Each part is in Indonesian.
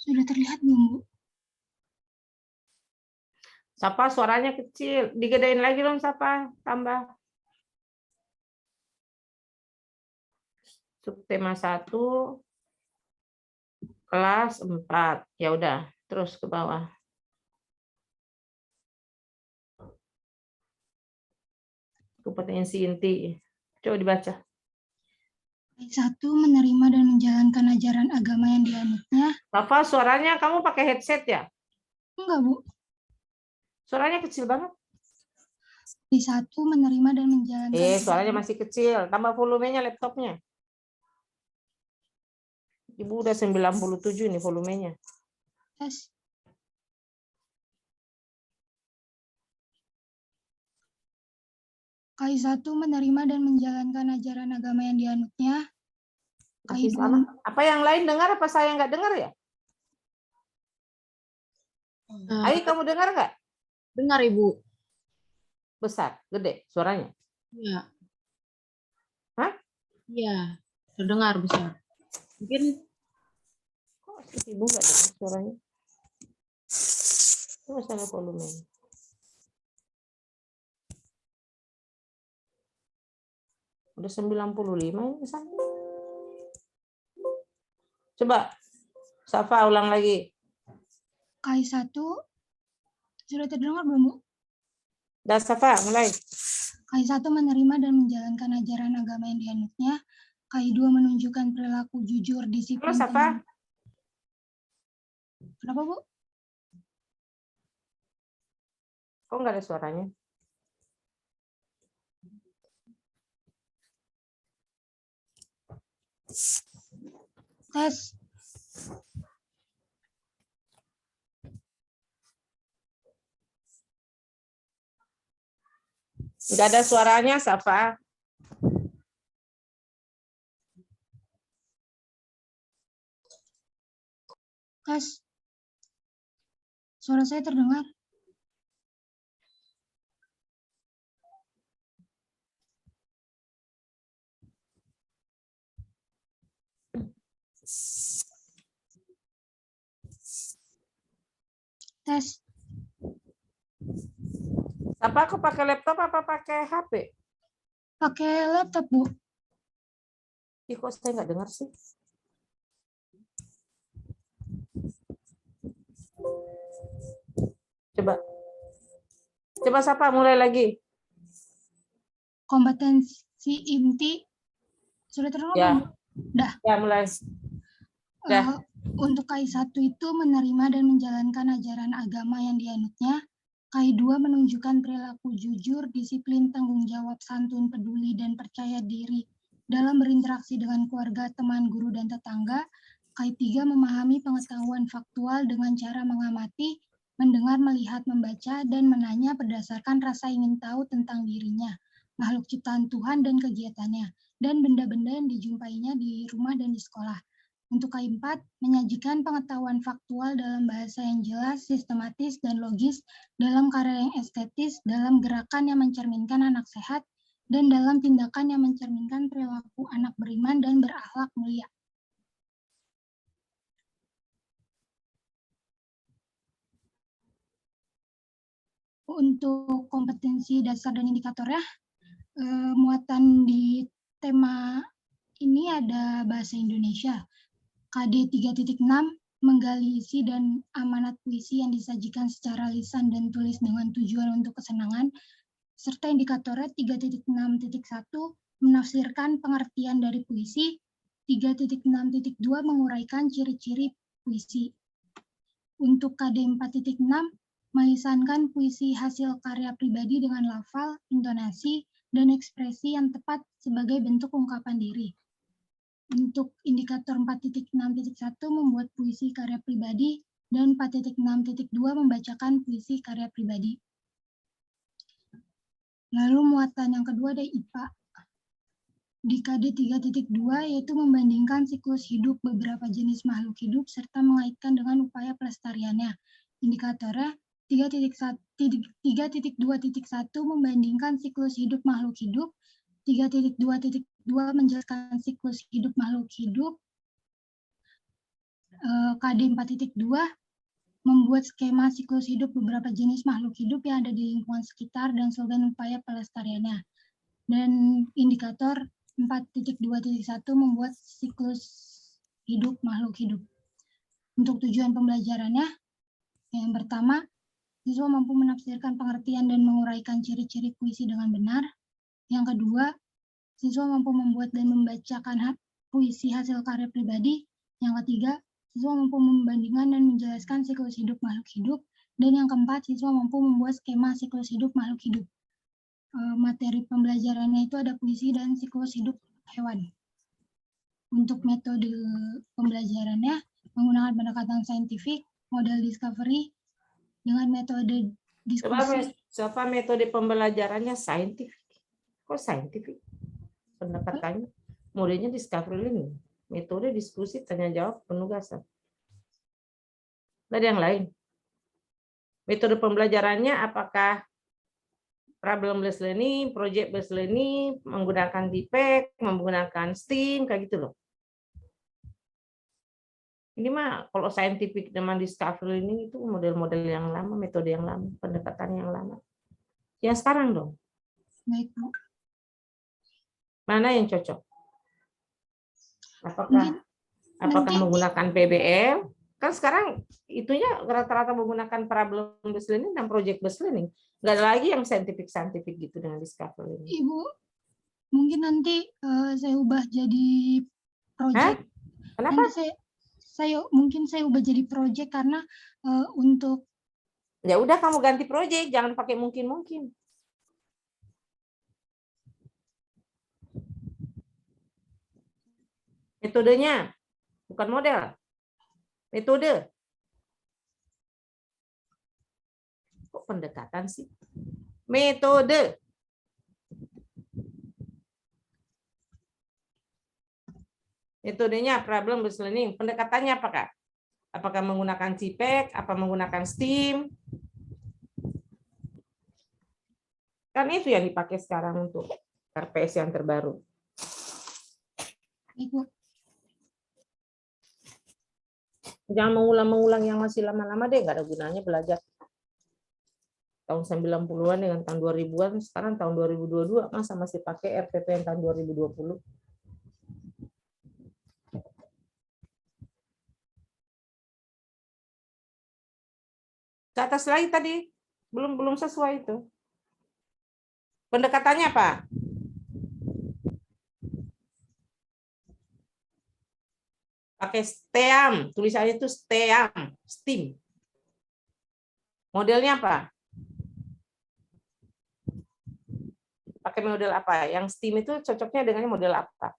Sudah terlihat belum, Bu? Sapa suaranya kecil. Digedein lagi dong, Sapa. Tambah. Subtema 1, kelas 4. Ya udah, terus ke bawah. Kompetensi inti. Coba dibaca. Satu, menerima dan menjalankan ajaran agama yang dianutnya. Sapa, suaranya kamu pakai headset ya? Enggak, Bu. Suaranya kecil banget. Satu, menerima dan menjalankan. Suaranya masih kecil. Tambah volumenya laptopnya. Ibu udah 97 nih volumenya. Tes. KI1 menerima dan menjalankan ajaran agama yang dianutnya. Masih sama. Apa yang lain dengar apa saya nggak dengar ya? Ayo kamu dengar nggak? Dengar, Ibu. Besar, gede suaranya? Iya. Hah? Iya, terdengar besar. Mungkin kok Ibu nggak dengar suaranya? Itu masalah volume. Udah 95 ini misalnya. Coba, Safa ulang lagi. KI1 sudah terdengar belum, Bu? Dah Safa, mulai. KI1 menerima dan menjalankan ajaran agama yang dianutnya. KI2 menunjukkan perilaku jujur, disiplin. Halo Safa. Kenapa, Bu? Kok nggak ada suaranya? Tes. Nggak ada suaranya, Safa. Tes. Suara saya terdengar? Tes. Safa, aku pakai laptop apa pakai HP? Pakai laptop, Bu. Ih, kok saya nggak dengar sih? Coba. Coba Safa, mulai lagi. Kompetensi inti. Sudah terdengar Ya. belum? Dah. Ya, mulai. Dah. Untuk KI1 itu menerima dan menjalankan ajaran agama yang dianutnya. KI2 menunjukkan perilaku jujur, disiplin, tanggung jawab, santun, peduli, dan percaya diri dalam berinteraksi dengan keluarga, teman, guru, dan tetangga. KI3 memahami pengetahuan faktual dengan cara mengamati, mendengar, melihat, membaca, dan menanya berdasarkan rasa ingin tahu tentang dirinya, makhluk ciptaan Tuhan dan kegiatannya, dan benda-benda yang dijumpainya di rumah dan di sekolah. Untuk KI4, menyajikan pengetahuan faktual dalam bahasa yang jelas, sistematis, dan logis, dalam karya yang estetis, dalam gerakan yang mencerminkan anak sehat, dan dalam tindakan yang mencerminkan perilaku anak beriman dan berakhlak mulia. Untuk kompetensi dasar dan indikatornya, muatan di tema ini ada bahasa Indonesia. KD 3.6 menggali isi dan amanat puisi yang disajikan secara lisan dan tulis dengan tujuan untuk kesenangan, serta indikatornya 3.6.1 menafsirkan pengertian dari puisi, 3.6.2 menguraikan ciri-ciri puisi. Untuk KD 4.6 melisankan puisi hasil karya pribadi dengan lafal, intonasi, dan ekspresi yang tepat sebagai bentuk ungkapan diri. Untuk indikator 4.6.1 membuat puisi karya pribadi dan 4.6.2 membacakan puisi karya pribadi. Lalu muatan yang kedua ada IPA. Di KD 3.2 yaitu membandingkan siklus hidup beberapa jenis makhluk hidup serta mengaitkan dengan upaya pelestariannya. Indikatornya 3.2.1 membandingkan siklus hidup makhluk hidup, 3.2.2 menjelaskan siklus hidup makhluk hidup, KD 4.2 membuat skema siklus hidup beberapa jenis makhluk hidup yang ada di lingkungan sekitar dan slogan upaya pelestariannya. Dan indikator 4.2.1 membuat siklus hidup makhluk hidup. Untuk tujuan pembelajarannya, yang pertama, siswa mampu menafsirkan pengertian dan menguraikan ciri-ciri puisi dengan benar. Yang kedua, siswa mampu membuat dan membacakan puisi hasil karya pribadi. Yang ketiga, siswa mampu membandingkan dan menjelaskan siklus hidup makhluk hidup. Dan yang keempat, siswa mampu membuat skema siklus hidup makhluk hidup. Materi pembelajarannya itu ada puisi dan siklus hidup hewan. Untuk metode pembelajarannya menggunakan pendekatan saintifik, model discovery, dengan metode diskusi. Coba metode pembelajarannya saintifik. Kok saintifik? Pendekatannya, modelnya discovery learning. Metode diskusi, tanya jawab, penugasan. Ada yang lain. Metode pembelajarannya apakah problem based learning, project based learning, menggunakan DPEC, menggunakan STEAM, kayak gitu loh. Ini mah kalau scientific dengan discovery learning itu model-model yang lama, metode yang lama, pendekatan yang lama. Yang sekarang dong. Baik, Bu. Mana yang cocok? Apakah menggunakan PBL? Kan sekarang itunya rata-rata menggunakan problem based learning dan project based learning. Nggak ada lagi yang scientific gitu dengan discovery learning. Ibu, mungkin nanti saya ubah jadi project. Hah? Kenapa? Nanti mungkin saya ubah jadi project karena untuk. Ya udah kamu ganti project, jangan pakai mungkin. Metodenya, bukan model. Metode. Kok pendekatan sih? Metode. Metodenya problem based learning. Pendekatannya apakah? Apakah menggunakan CPEC, apa menggunakan STEAM? Kan itu yang dipakai sekarang untuk RPS yang terbaru. Ibu. Jangan mengulang-mengulang yang masih lama-lama deh, nggak ada gunanya belajar. Tahun 90-an dengan tahun 2000-an, sekarang tahun 2022, masa masih pakai RPP yang tahun 2020? Ke atas lagi tadi, belum sesuai itu. Pendekatannya apa? Pakai STEAM, tulisannya itu STEAM, STEAM. Modelnya apa? Pakai model apa? Yang STEAM itu cocoknya dengan model apa?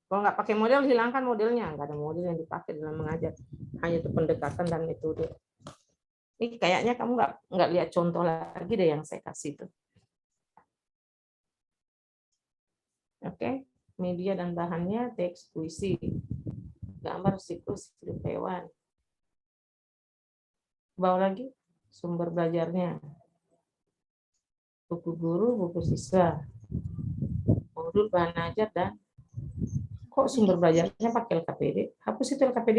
Kalau nggak pakai model, hilangkan modelnya. Nggak ada model yang dipakai dalam mengajar. Hanya itu pendekatan dan metode. Ini kayaknya kamu nggak lihat contoh lagi deh yang saya kasih itu. Oke, media dan bahannya teks, puisi, gambar, siklus hidup hewan. Bawa lagi sumber belajarnya. Buku guru, buku siswa, modul bahan ajar, dan kok sumber belajarnya pakai LKPD? Hapus itu LKPD.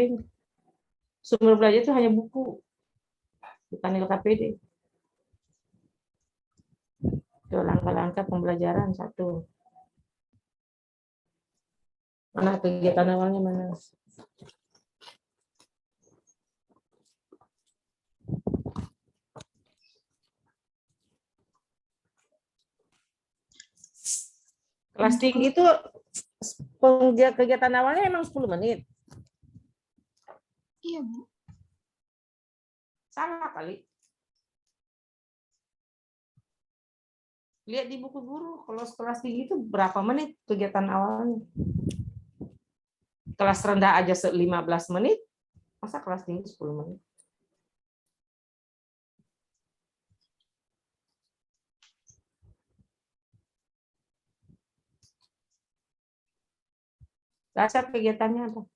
Sumber belajar itu hanya buku, bukan LKPD. Itu langkah-langkah pembelajaran 1. Mana kegiatan awalnya mana? Kelas tinggi itu kegiatan awalnya emang 10 menit. Iya, Bu. Salah kali. Lihat di buku guru, kalau kelas tinggi itu berapa menit kegiatan awalnya. Kelas rendah aja 15 menit, masa kelas tinggi 10 menit. Dasar kegiatannya apa?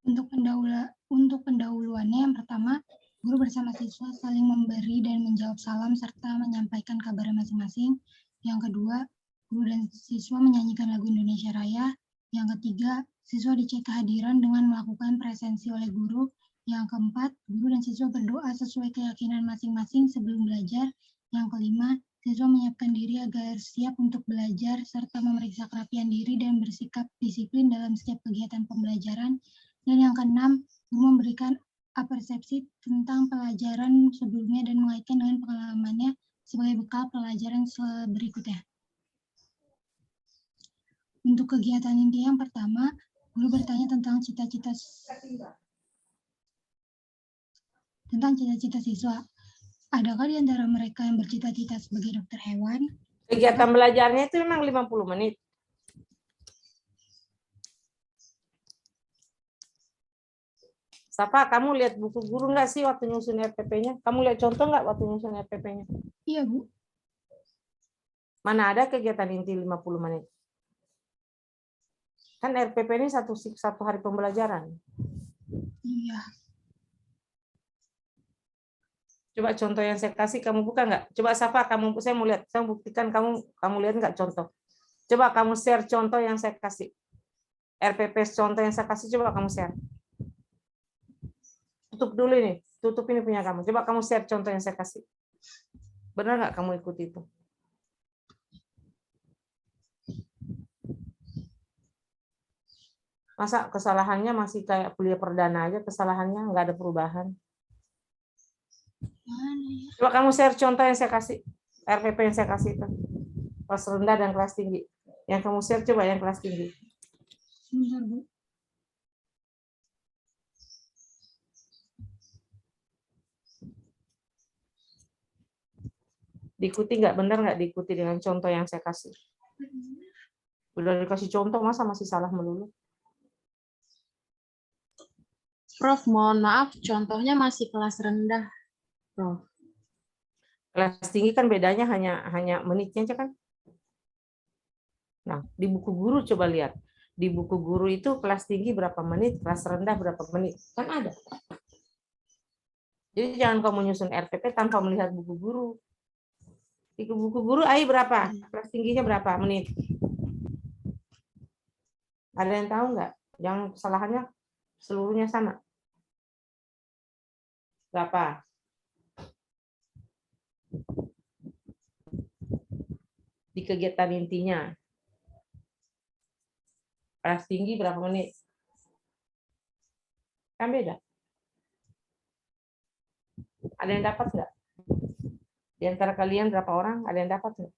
Untuk pendahuluannya yang pertama, guru bersama siswa saling memberi dan menjawab salam serta menyampaikan kabar masing-masing. Yang kedua, guru dan siswa menyanyikan lagu Indonesia Raya. Yang ketiga, siswa dicek kehadiran dengan melakukan presensi oleh guru. Yang keempat, guru dan siswa berdoa sesuai keyakinan masing-masing sebelum belajar. Yang kelima, siswa menyiapkan diri agar siap untuk belajar serta memeriksa kerapian diri dan bersikap disiplin dalam setiap kegiatan pembelajaran. Dan yang keenam, guru memberikan persepsi tentang pelajaran sebelumnya dan mengaitkan dengan pengalamannya sebagai bekal pelajaran berikutnya. Untuk kegiatan inti yang pertama, guru bertanya tentang cita-cita siswa. Adakah di antara mereka yang bercita-cita sebagai dokter hewan? Kegiatan belajarnya itu memang 50 menit. Safa, kamu lihat buku guru nggak sih waktu nyusun RPP-nya? Kamu lihat contoh nggak waktu nyusun RPP-nya? Iya, Bu. Mana ada kegiatan inti 50 menit? Kan RPP ini satu hari pembelajaran. Iya. Coba contoh yang saya kasih kamu buka nggak? Coba Safa, saya mau lihat, saya buktikan kamu lihat nggak contoh? Coba kamu share contoh yang saya kasih. RPP contoh yang saya kasih, coba kamu share. Tutup dulu ini, tutup ini punya kamu. Coba kamu share contoh yang saya kasih. Benar nggak kamu ikuti itu? Masa kesalahannya masih kayak kuliah perdana aja, kesalahannya nggak ada perubahan. Coba kamu share contoh yang saya kasih, RPP yang saya kasih itu. Kelas rendah dan kelas tinggi. Yang kamu share coba yang kelas tinggi. Sebentar, Bu. Diikuti nggak? Benar nggak diikuti dengan contoh yang saya kasih? Udah dikasih contoh, masa masih salah melulu? Prof, mohon maaf, contohnya masih kelas rendah, Prof. Kelas tinggi kan bedanya hanya menitnya aja kan? Nah, di buku guru coba lihat. Di buku guru itu kelas tinggi berapa menit, kelas rendah berapa menit. Kan ada. Jadi jangan kamu nyusun RPP tanpa melihat buku guru. Di buku guru AI berapa? Kelas tingginya berapa menit? Ada yang tahu nggak? Yang kesalahannya seluruhnya sama. Berapa? Di kegiatan intinya. Kelas tinggi berapa menit? Kan beda. Ada yang dapat nggak? Di antara kalian berapa orang? Ada yang dapat nggak?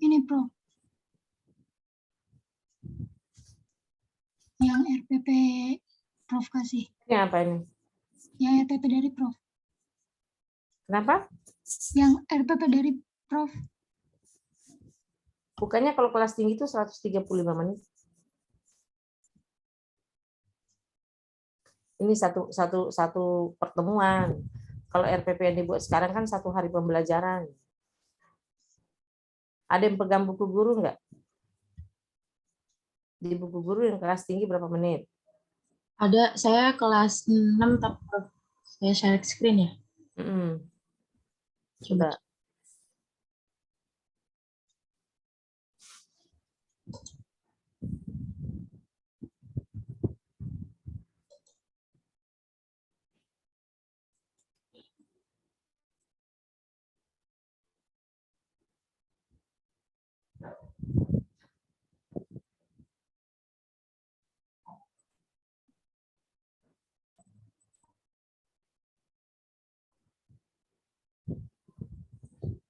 Ini, Prof. Yang RPP Prof kasih. Ini apa ini? Yang RPP dari Prof. Kenapa? Yang RPP dari Prof. Bukannya kalau kelas tinggi itu 135 menit. Ini satu pertemuan. Kalau RPP yang dibuat sekarang kan 1 hari pembelajaran. Ada yang pegang buku guru nggak? Di buku guru yang kelas tinggi berapa menit? Ada, saya kelas 6, tapi Prof. Saya share screen ya. Coba.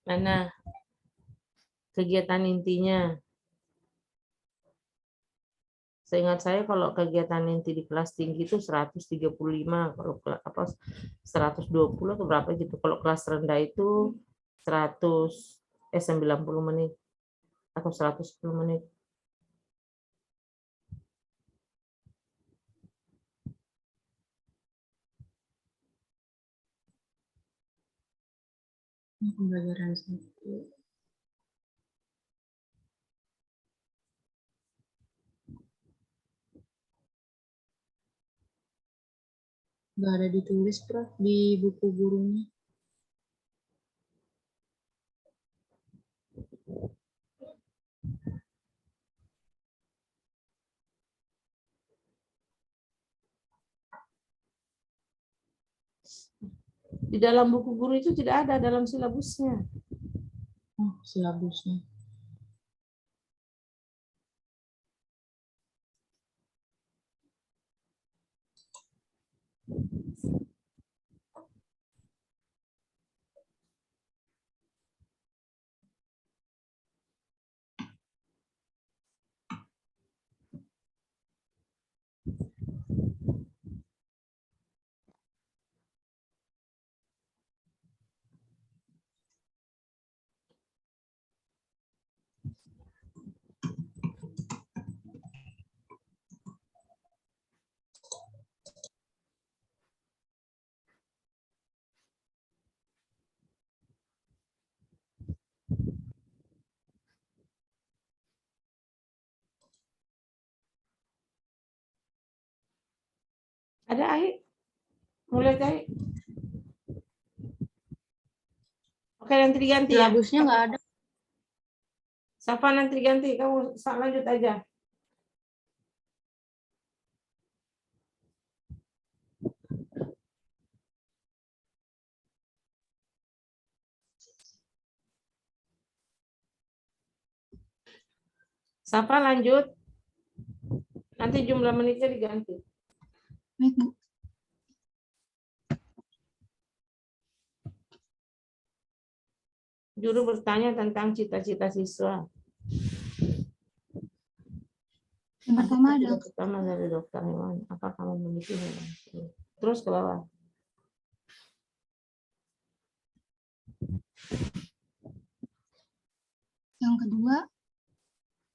Mana kegiatan intinya? Seingat saya kalau kegiatan inti di kelas tinggi itu 135, kalau apa 120 atau berapa gitu. Kalau kelas rendah itu 90 menit atau 110 menit. Pembelajaran 1. Nggak ada ditulis, Prof, di buku gurunya. Di dalam buku guru itu tidak ada dalam silabusnya. Oh, silabusnya. Ada Aik? Mulai Aik. Oke, nanti diganti ya. Silabusnya nggak ada. Safa nanti diganti, kamu lanjut aja. Safa lanjut. Nanti jumlah menitnya diganti. Baik, Bu. Juru bertanya tentang cita-cita siswa. Yang pertama Apa adalah pertama dari dokter hewan. Apa kamu memiliki hewan? Terus ke bawah. yang kedua,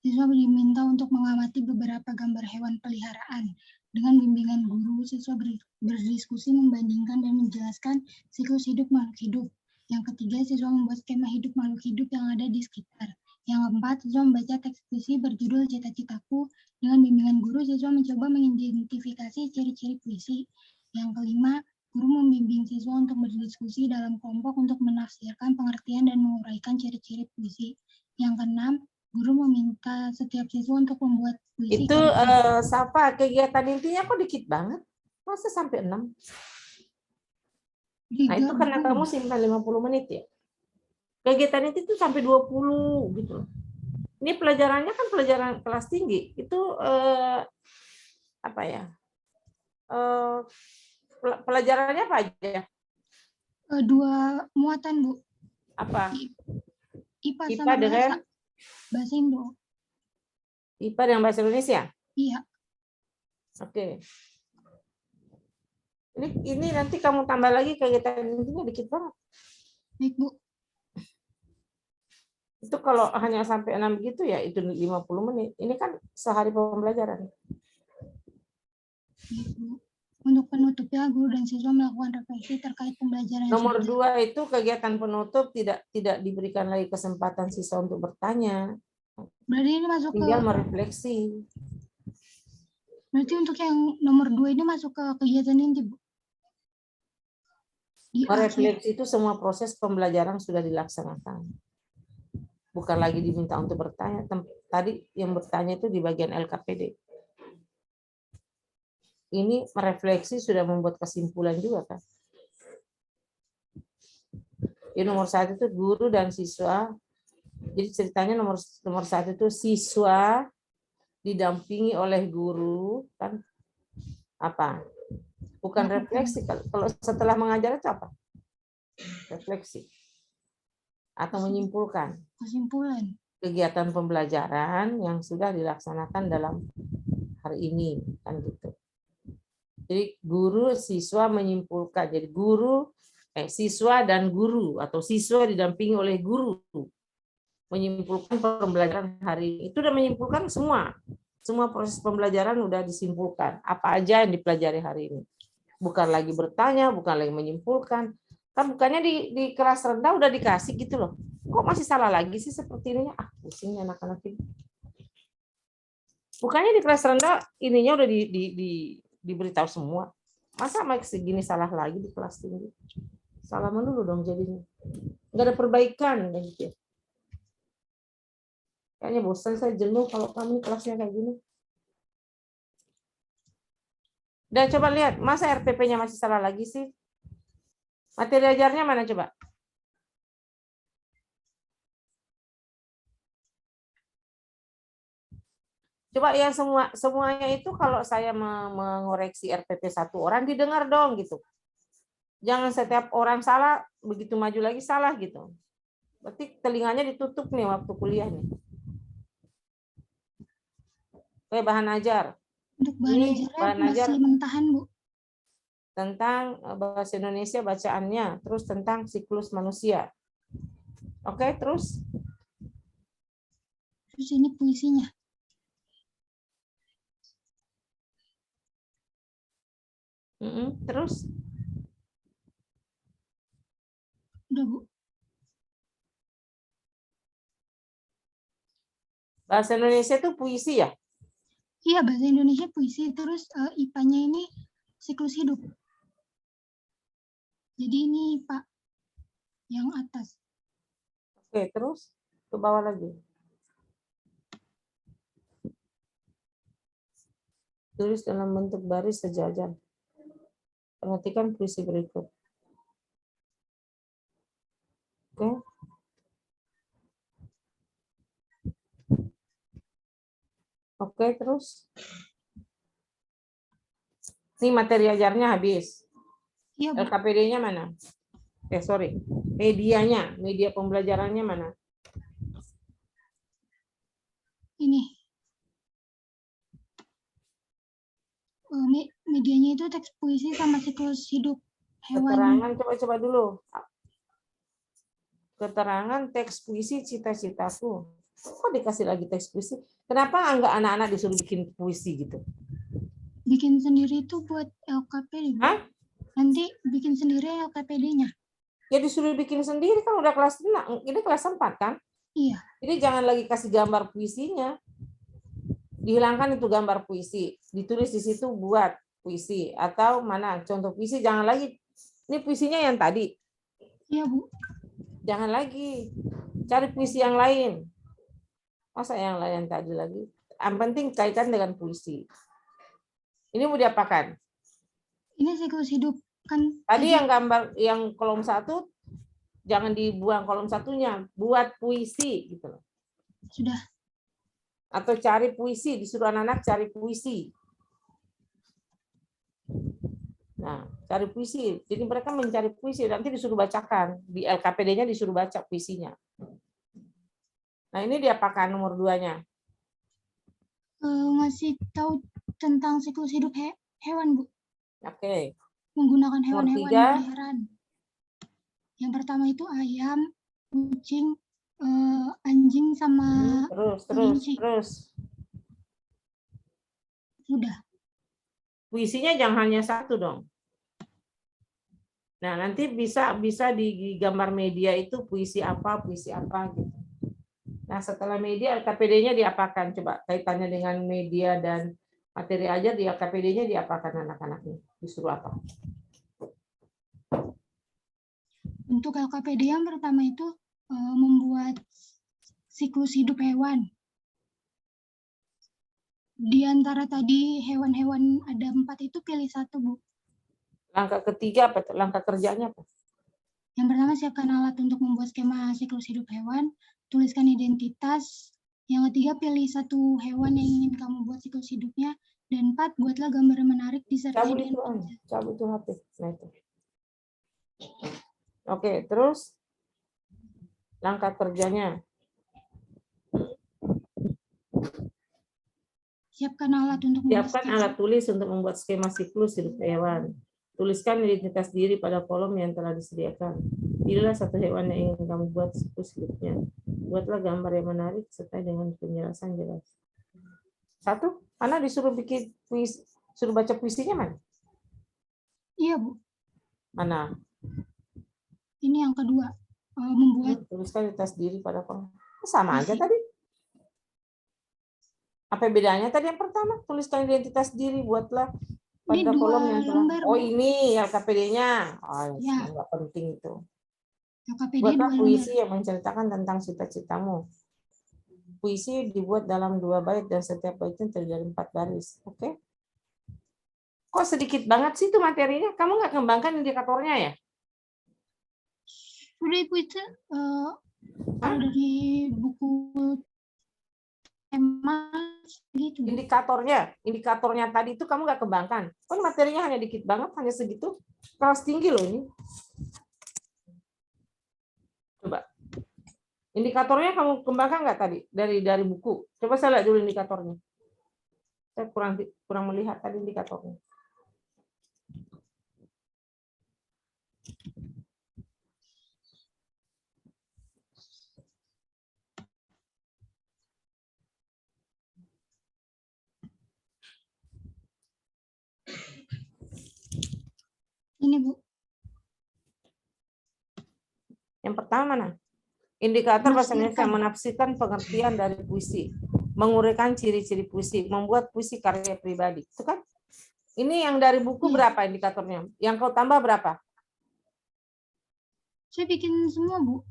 siswa diminta untuk mengamati beberapa gambar hewan peliharaan. Dengan bimbingan guru, siswa berdiskusi, membandingkan, dan menjelaskan siklus hidup makhluk hidup. Yang ketiga, siswa membuat skema hidup makhluk hidup yang ada di sekitar. Yang keempat, siswa membaca teks puisi berjudul Cita-Citaku. Dengan bimbingan guru, siswa mencoba mengidentifikasi ciri-ciri puisi. Yang kelima, guru membimbing siswa untuk berdiskusi dalam kelompok untuk menafsirkan pengertian dan menguraikan ciri-ciri puisi. Yang keenam, guru meminta setiap siswa untuk membuat puisi. Itu Safa, kegiatan intinya kok dikit banget? Masa sampai 6? Nah, itu karena kamu simpan 50 menit ya. Kegiatan itu sampai 20 gitu. Ini pelajarannya kan pelajaran kelas tinggi. Itu apa ya? Pelajarannya apa aja? 2 muatan, Bu. Apa? IPA IPA sama dengan bahasa Indo. IPA dengan bahasa Indonesia? Iya. Oke. Ini nanti kamu tambah lagi kegiatan intinya dikit banget. Baik, Bu. Itu kalau hanya sampai 6 gitu ya itu 50 menit. Ini kan sehari pembelajaran. Baik, Bu. Untuk penutupnya, guru dan siswa melakukan refleksi terkait pembelajaran. Nomor 2 itu kegiatan penutup tidak diberikan lagi kesempatan siswa untuk bertanya. Berarti ini masuk tinggal ke merefleksi. Berarti untuk yang nomor 2 ini masuk ke kegiatan inti, Bu. Merefleksi itu semua proses pembelajaran sudah dilaksanakan. Bukan lagi diminta untuk bertanya. Tadi yang bertanya itu di bagian LKPD. Ini merefleksi sudah membuat kesimpulan juga kan. Jadi nomor 1 itu guru dan siswa. Jadi ceritanya nomor 1 itu siswa didampingi oleh guru kan apa? Bukan refleksi. Kalau setelah mengajar itu apa? Refleksi. Atau menyimpulkan. Kesimpulan. Kegiatan pembelajaran yang sudah dilaksanakan dalam hari ini. Kan gitu. Jadi guru, siswa menyimpulkan. Jadi siswa dan guru. Atau siswa didampingi oleh guru. Menyimpulkan pembelajaran hari ini. Itu udah menyimpulkan semua. Semua proses pembelajaran udah disimpulkan. Apa aja yang dipelajari hari ini. Bukan lagi bertanya, bukan lagi menyimpulkan. Kan bukannya di kelas rendah udah dikasih gitu loh. Kok masih salah lagi sih seperti ini? Ah, pusing anak-anak ini. Bukannya di kelas rendah ininya udah diberitahu semua. Masa Mike segini salah lagi di kelas tinggi? Salah melulu dong jadinya. Nggak ada perbaikan kayak gitu ya. Kayaknya bosan, saya jenuh kalau kami kelasnya kayak gini. Dan coba lihat, masa RPP-nya masih salah lagi sih? Materi ajarnya mana coba? Coba yang semuanya itu kalau saya mengoreksi RPP satu orang didengar dong gitu. Jangan setiap orang salah begitu maju lagi salah gitu. Berarti telinganya ditutup nih waktu kuliah nih. Oke, bahan ajar. Untuk bahan Ini ajarnya bahan ajar masih mentahan, Bu. tentang bahasa Indonesia bacaannya, terus tentang siklus manusia. Oke, terus Terus ini puisinya. terus Udah, Bu. bahasa Indonesia itu puisi ya? Iya, bahasa Indonesia puisi. Terus IPA-nya ini siklus hidup. Jadi ini Pak yang atas. Oke, terus ke bawah lagi. Tulis dalam bentuk baris sejajar. Perhatikan puisi berikut. Oke. Oke, terus. Ini materi ajarnya habis. Iya, Bu. LKPD-nya mana? Sorry. Medianya, media pembelajarannya mana? Ini. Medianya itu teks puisi sama siklus hidup hewan. Keterangan, coba dulu. Keterangan teks puisi cita-citaku. Kok dikasih lagi teks puisi? Kenapa enggak anak-anak disuruh bikin puisi gitu? Bikin sendiri itu buat LKPD, Bu. Hah? Nanti bikin sendiri LKPD-nya. Ya disuruh bikin sendiri kan udah kelas 6, ini kelas 4 kan? Iya. Jadi jangan lagi kasih gambar puisinya. Dihilangkan itu gambar puisi, ditulis di situ buat puisi atau mana contoh puisi, jangan lagi. Ini puisinya yang tadi. Iya, Bu. Jangan lagi. Cari puisi yang lain. Masa yang lain tadi lagi? Yang penting kaitan dengan puisi. Ini mau diapakan? Ini siklus hidup kan Tadi yang gambar yang kolom 1 jangan dibuang kolom satunya, buat puisi gitu loh. sudah. Atau cari puisi, disuruh anak-anak cari puisi. Nah, cari puisi. Jadi mereka mencari puisi, nanti disuruh bacakan. Di LKPD-nya disuruh baca puisinya. Nah, ini diapakan nomor 2-nya? Ngasih tahu tentang siklus hidup hewan, Bu. Oke. Menggunakan Nomor hewan-hewan 3. peliharaan. Yang pertama itu ayam, kucing, anjing sama kelinci. Terus. Sudah. Puisinya jangan hanya 1 dong. Nah, nanti bisa di gambar media itu puisi apa gitu. Nah, setelah media LKPD-nya diapakan? Coba kaitannya dengan media dan materi ajar di LKPD-nya diapakan anak-anaknya? Disuruh apa? Untuk LKPD yang pertama itu membuat siklus hidup hewan. Di antara tadi hewan-hewan ada 4 itu pilih 1, Bu. Langkah ketiga apa? Langkah kerjanya apa? Yang pertama, siapkan alat untuk membuat skema siklus hidup hewan. Tuliskan identitas. Yang ketiga, pilih 1 hewan yang ingin kamu buat siklus hidupnya. Dan 4, buatlah gambar menarik disertai dengan cabut itu HP. Nah, itu. Oke, terus langkah kerjanya. Siapkan alat untuk Siapkan alat tulis untuk membuat skema siklus hidup hewan. Tuliskan identitas diri pada kolom yang telah disediakan. Pilihlah 1 hewan yang ingin kamu buat siklus hidupnya. Buatlah gambar yang menarik serta dengan penjelasan jelas. 1, Ana disuruh bikin puisi, suruh baca puisinya mana? Iya, Bu. Mana? ini yang kedua, membuat Tuliskan identitas diri pada kolom. Sama aja puisi. tadi. Apa bedanya tadi yang pertama? Tuliskan identitas diri, buatlah Ini pada kolom 2 yang telah. lembar, Oh Bu. ini LKPD-nya. Oh, Ya. nggak penting itu. LKPD 2 Buatlah lembar. puisi yang menceritakan tentang cita-citamu. Puisi dibuat dalam 2 bait dan setiap baitnya terdiri dari 4 baris. Oke? Kok sedikit banget sih itu materinya? Kamu nggak kembangkan indikatornya ya? Sudah Ibu itu, kalau dari buku tema gitu, Bu. Indikatornya tadi itu kamu nggak kembangkan. Kan materinya hanya dikit banget, hanya segitu. Kelas tinggi loh ini. Coba. Indikatornya kamu kembangkan nggak tadi dari buku? Coba saya lihat dulu indikatornya. Saya kurang melihat tadi indikatornya. Ini, Bu. Yang pertama mana? Indikator bahasa Indonesia Menafsirkan. menafsirkan pengertian dari puisi, menguraikan ciri-ciri puisi, membuat puisi karya pribadi. Itu kan? Ini yang dari buku Iya. berapa indikatornya? Yang kau tambah berapa? Saya bikin semua, Bu.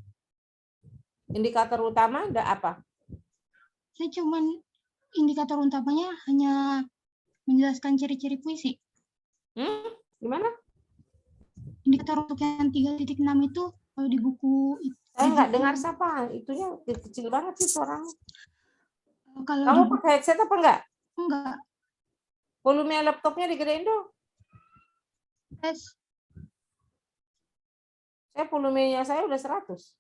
Indikator utama ada apa? Saya cuman indikator utamanya hanya menjelaskan ciri-ciri puisi. Gimana? Indikator untuk yang 3.6 itu kalau di buku Saya nggak dengar siapa. Itunya kecil banget sih suaramu. kalau Kamu di buku pakai headset apa enggak? enggak. Volume laptopnya digedein dong. Tes. Saya volumenya saya udah 100.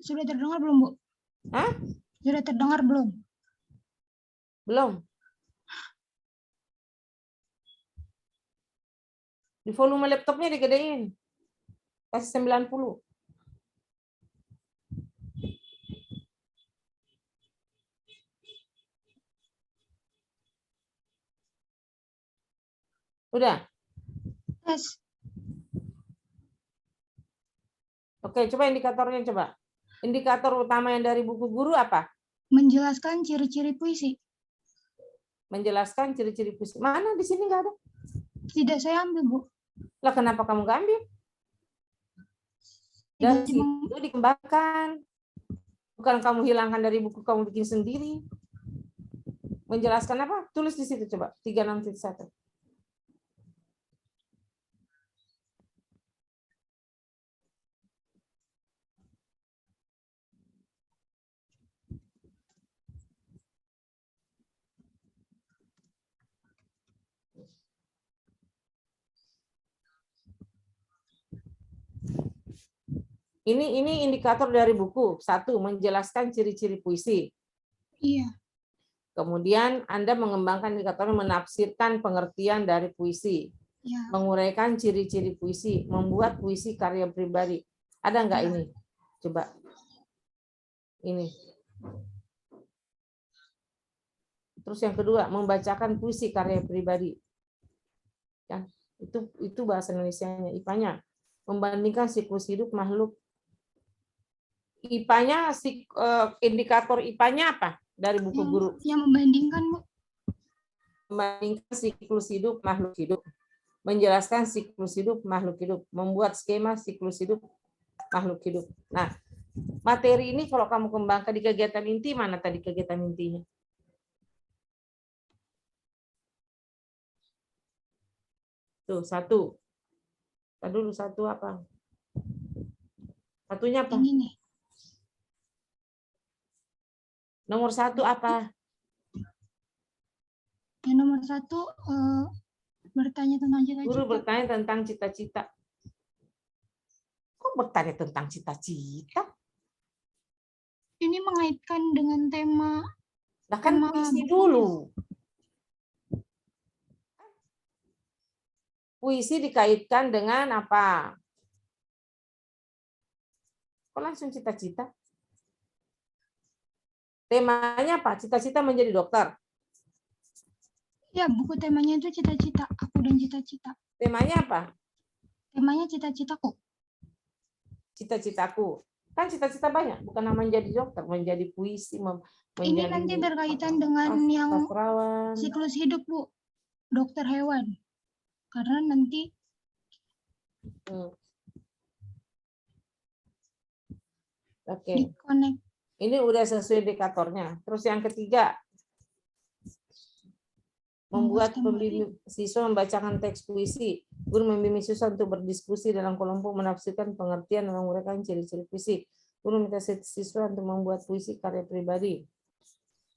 Sudah terdengar belum, Bu? Hah? Sudah terdengar belum? Belum. Di volume laptopnya digedein. Kasih 90. Udah. Tes. Oke, coba indikatornya coba. Indikator utama yang dari buku guru apa? Menjelaskan ciri-ciri puisi. Menjelaskan ciri-ciri puisi. Mana di sini nggak ada? Tidak saya ambil, Bu. Lah kenapa kamu nggak ambil? Dari situ dikembangkan. Bukan kamu hilangkan dari buku, kamu bikin sendiri. Menjelaskan apa? Tulis di situ coba. 36.1. Ini indikator dari buku. 1, menjelaskan ciri-ciri puisi. Iya. Kemudian Anda mengembangkan indikator menafsirkan pengertian dari puisi. Ya. Menguraikan ciri-ciri puisi, membuat puisi karya pribadi. Ada nggak Ya. ini? Coba. Ini. Terus yang kedua, membacakan puisi karya pribadi. Ya, itu bahasa Indonesianya. IPA-nya membandingkan siklus hidup makhluk. IPA-nya indikator IPA-nya apa dari buku guru? Yang membandingkan, Bu. Membandingkan siklus hidup makhluk hidup. Menjelaskan siklus hidup makhluk hidup, membuat skema siklus hidup makhluk hidup. Nah, materi ini kalau kamu kembangkan di kegiatan inti, mana tadi kegiatan intinya? Tuh, 1. Tadi dulu 1 apa? Satunya apa? Ini nih. Nomor 1 apa? Yang nomor 1 bertanya tentang cita-cita. Guru bertanya tentang cita-cita. Kok bertanya tentang cita-cita? Ini mengaitkan dengan tema. Nah kan tema puisi bukunya. dulu. Puisi dikaitkan dengan apa? Kok langsung cita-cita? Temanya apa? Cita-cita menjadi dokter. Ya, buku temanya itu cita-cita. Aku dan cita-cita. Temanya apa? Temanya cita-citaku. Cita-citaku. Kan cita-cita banyak, bukan nama menjadi dokter, menjadi puisi, Ini menjadi nanti berkaitan dengan yang sastrawan. siklus hidup, Bu. Dokter hewan. Karena nanti Oke. di-connect. Ini udah sesuai indikatornya. Terus yang ketiga, membuat pembimbing siswa membacakan teks puisi. Guru membimbing siswa untuk berdiskusi dalam kelompok, menafsirkan pengertian dan menguraikan ciri-ciri puisi. Guru minta siswa untuk membuat puisi karya pribadi.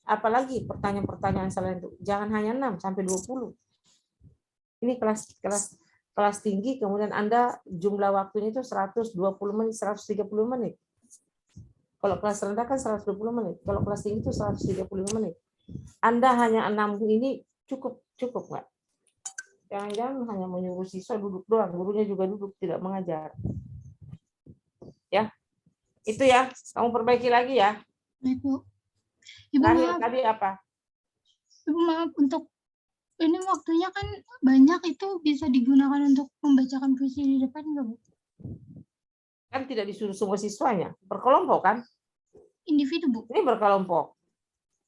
Apalagi pertanyaan-pertanyaan selain itu. Jangan hanya 6 sampai 20. Ini kelas tinggi, kemudian Anda jumlah waktunya itu 120 menit, 130 menit. Kalau kelas rendah kan 120 menit. Kalau kelas tinggi itu 135 menit. Anda hanya 6 ini cukup nggak? Jangan-jangan hanya menyuruh siswa duduk doang, gurunya juga duduk, tidak mengajar. Ya, itu ya. Kamu perbaiki lagi ya. Baik, Bu. Ibu Terakhir maaf, tadi apa? Ibu maaf untuk ini waktunya kan banyak, itu bisa digunakan untuk membacakan puisi di depan nggak, Bu? Kan tidak disuruh semua siswanya, berkelompok kan? Individu, Bu. Ini berkelompok.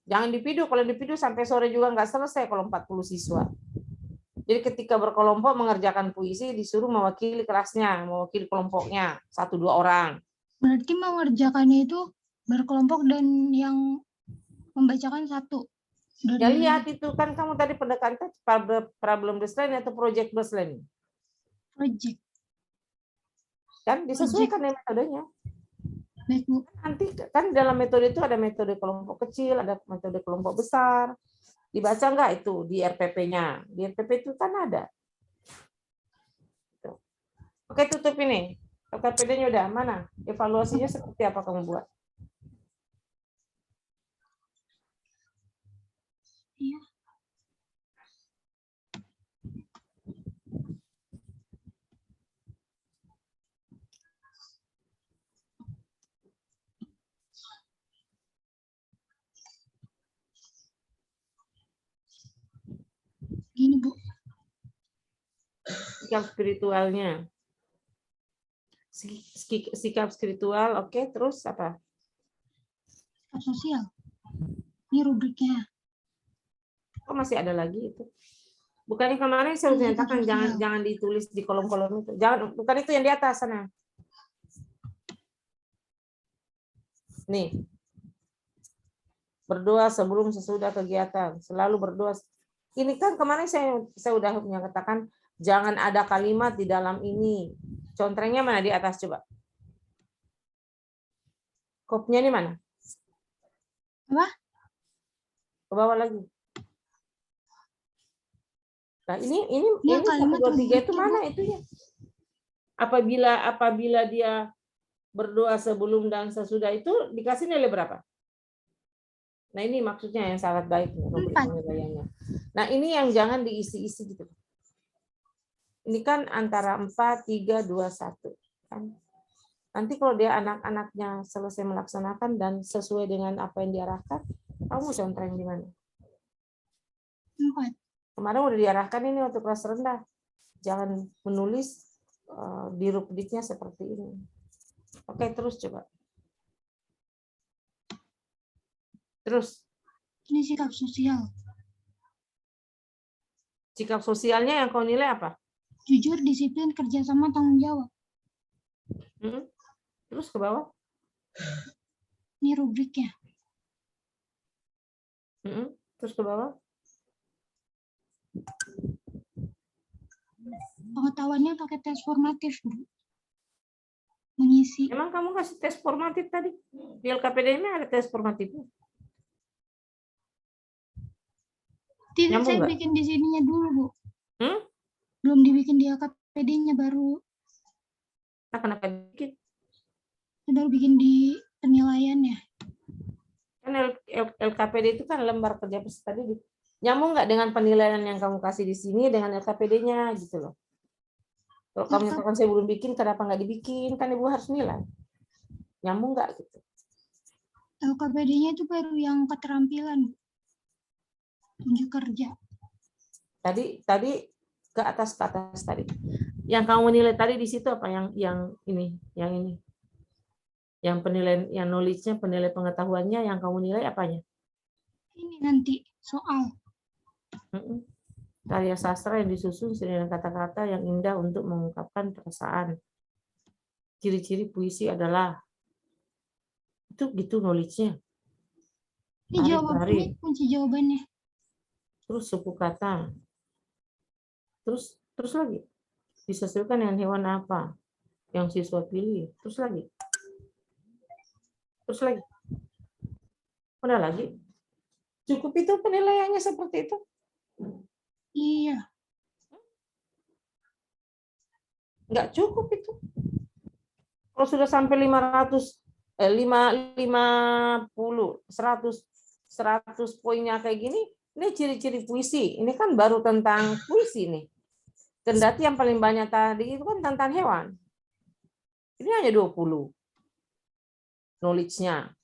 Jangan individu, kalau individu sampai sore juga nggak selesai kalau 40 siswa. Jadi ketika berkelompok mengerjakan puisi disuruh mewakili kelasnya, mewakili kelompoknya, 1-2 orang. Berarti mengerjakannya itu berkelompok dan yang membacakan satu. Ya lihat itu kan kamu tadi pendekatan problem based learning atau project based learning. Project. Kan disesuaikan dengan metodenya. Baik, Bu. Nanti kan dalam metode itu ada metode kelompok kecil, ada metode kelompok besar. Dibaca nggak itu di RPP-nya? Di RPP itu kan ada. Oke, tutup ini. LKPD-nya udah mana? Evaluasinya seperti apa kamu buat? Iya. Gini, Bu. Sikap spiritualnya. Sikap spiritual, oke. Terus apa? Sikap sosial. Ini rubriknya. Kok masih ada lagi itu? Bukannya kemarin saya sudah nyatakan jangan ditulis di kolom-kolom itu. Jangan, bukan itu yang di atas sana. Nih. Berdoa sebelum sesudah kegiatan, selalu berdoa. Ini kan kemarin saya sudah menyatakan jangan ada kalimat di dalam ini. Contrengnya mana di atas coba? Kopnya ini mana? Apa? Ke bawah lagi. Nah, ini kalimat 1, 2, 3 itu mana itunya? Apabila dia berdoa sebelum dan sesudah itu dikasih nilai berapa? Nah, ini maksudnya yang sangat baik rubrik penilaiannya. Nah, ini yang jangan diisi-isi gitu. Ini kan antara 4, 3, 2, 1. Kan? Nanti kalau dia anak-anaknya selesai melaksanakan dan sesuai dengan apa yang diarahkan, kamu contreng di mana? 4. Kemarin udah diarahkan ini untuk kelas rendah. Jangan menulis di rubriknya seperti ini. Oke, terus coba. Terus. Ini sikap sosial. Sikap sosialnya yang kau nilai apa? Jujur, disiplin, kerjasama, tanggung jawab. Terus ke bawah. Ini rubriknya. Terus ke bawah. Pengetahuannya pakai tes formatif, Bu. Mengisi. Emang kamu kasih tes formatif tadi? Di LKPD ini ada tes formatifnya? Tidak, Nyambung saya nggak? bikin di sininya dulu, Bu. Belum dibikin di LKPD-nya baru. Nah, kenapa bikin? Baru bikin di penilaiannya. Kan LKPD itu kan lembar kerja peserta didik. Nyambung nggak dengan penilaian yang kamu kasih di sini dengan LKPD-nya gitu loh. Kalau kamu nyatakan saya belum bikin, kenapa nggak dibikin? Kan Ibu harus nilai. Nyambung nggak gitu? LKPD-nya itu baru yang keterampilan, tunjuk kerja. Tadi ke atas tadi. Yang kamu nilai tadi di situ apa? Yang ini. Yang penilaian, yang knowledge-nya, penilai pengetahuannya yang kamu nilai apanya? Ini nanti soal. Karya sastra yang disusun dengan kata-kata yang indah untuk mengungkapkan perasaan. Ciri-ciri puisi adalah itu gitu knowledge-nya. Ini jawabannya, kunci jawabannya. Terus suku kata. Terus lagi. Disesuaikan dengan hewan apa yang siswa pilih. Terus lagi. Udah lagi. Cukup itu penilaiannya seperti itu? Iya. Nggak cukup itu. Kalau sudah sampai 100 poinnya kayak gini, ini ciri-ciri puisi. Ini kan baru tentang puisi nih. Kendati yang paling banyak tadi itu kan tentang hewan. Ini hanya 20. Knowledge-nya.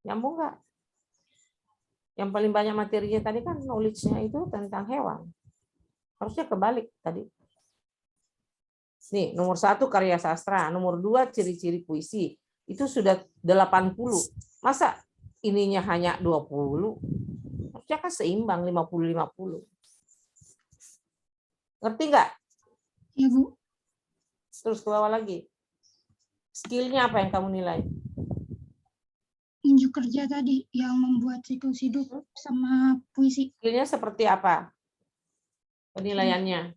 Nyambung nggak? Yang paling banyak materinya tadi kan knowledge-nya itu tentang hewan. Harusnya kebalik tadi. Nih, nomor 1 karya sastra, nomor 2 ciri-ciri puisi. Itu sudah 80. Masa ininya hanya 20? Harusnya kan seimbang 50-50. Ngerti nggak? Iya, Bu. Terus ke bawah lagi. Skill-nya apa yang kamu nilai? Unjuk kerja tadi yang membuat siklus hidup sama puisi. Skill-nya seperti apa? Penilaiannya.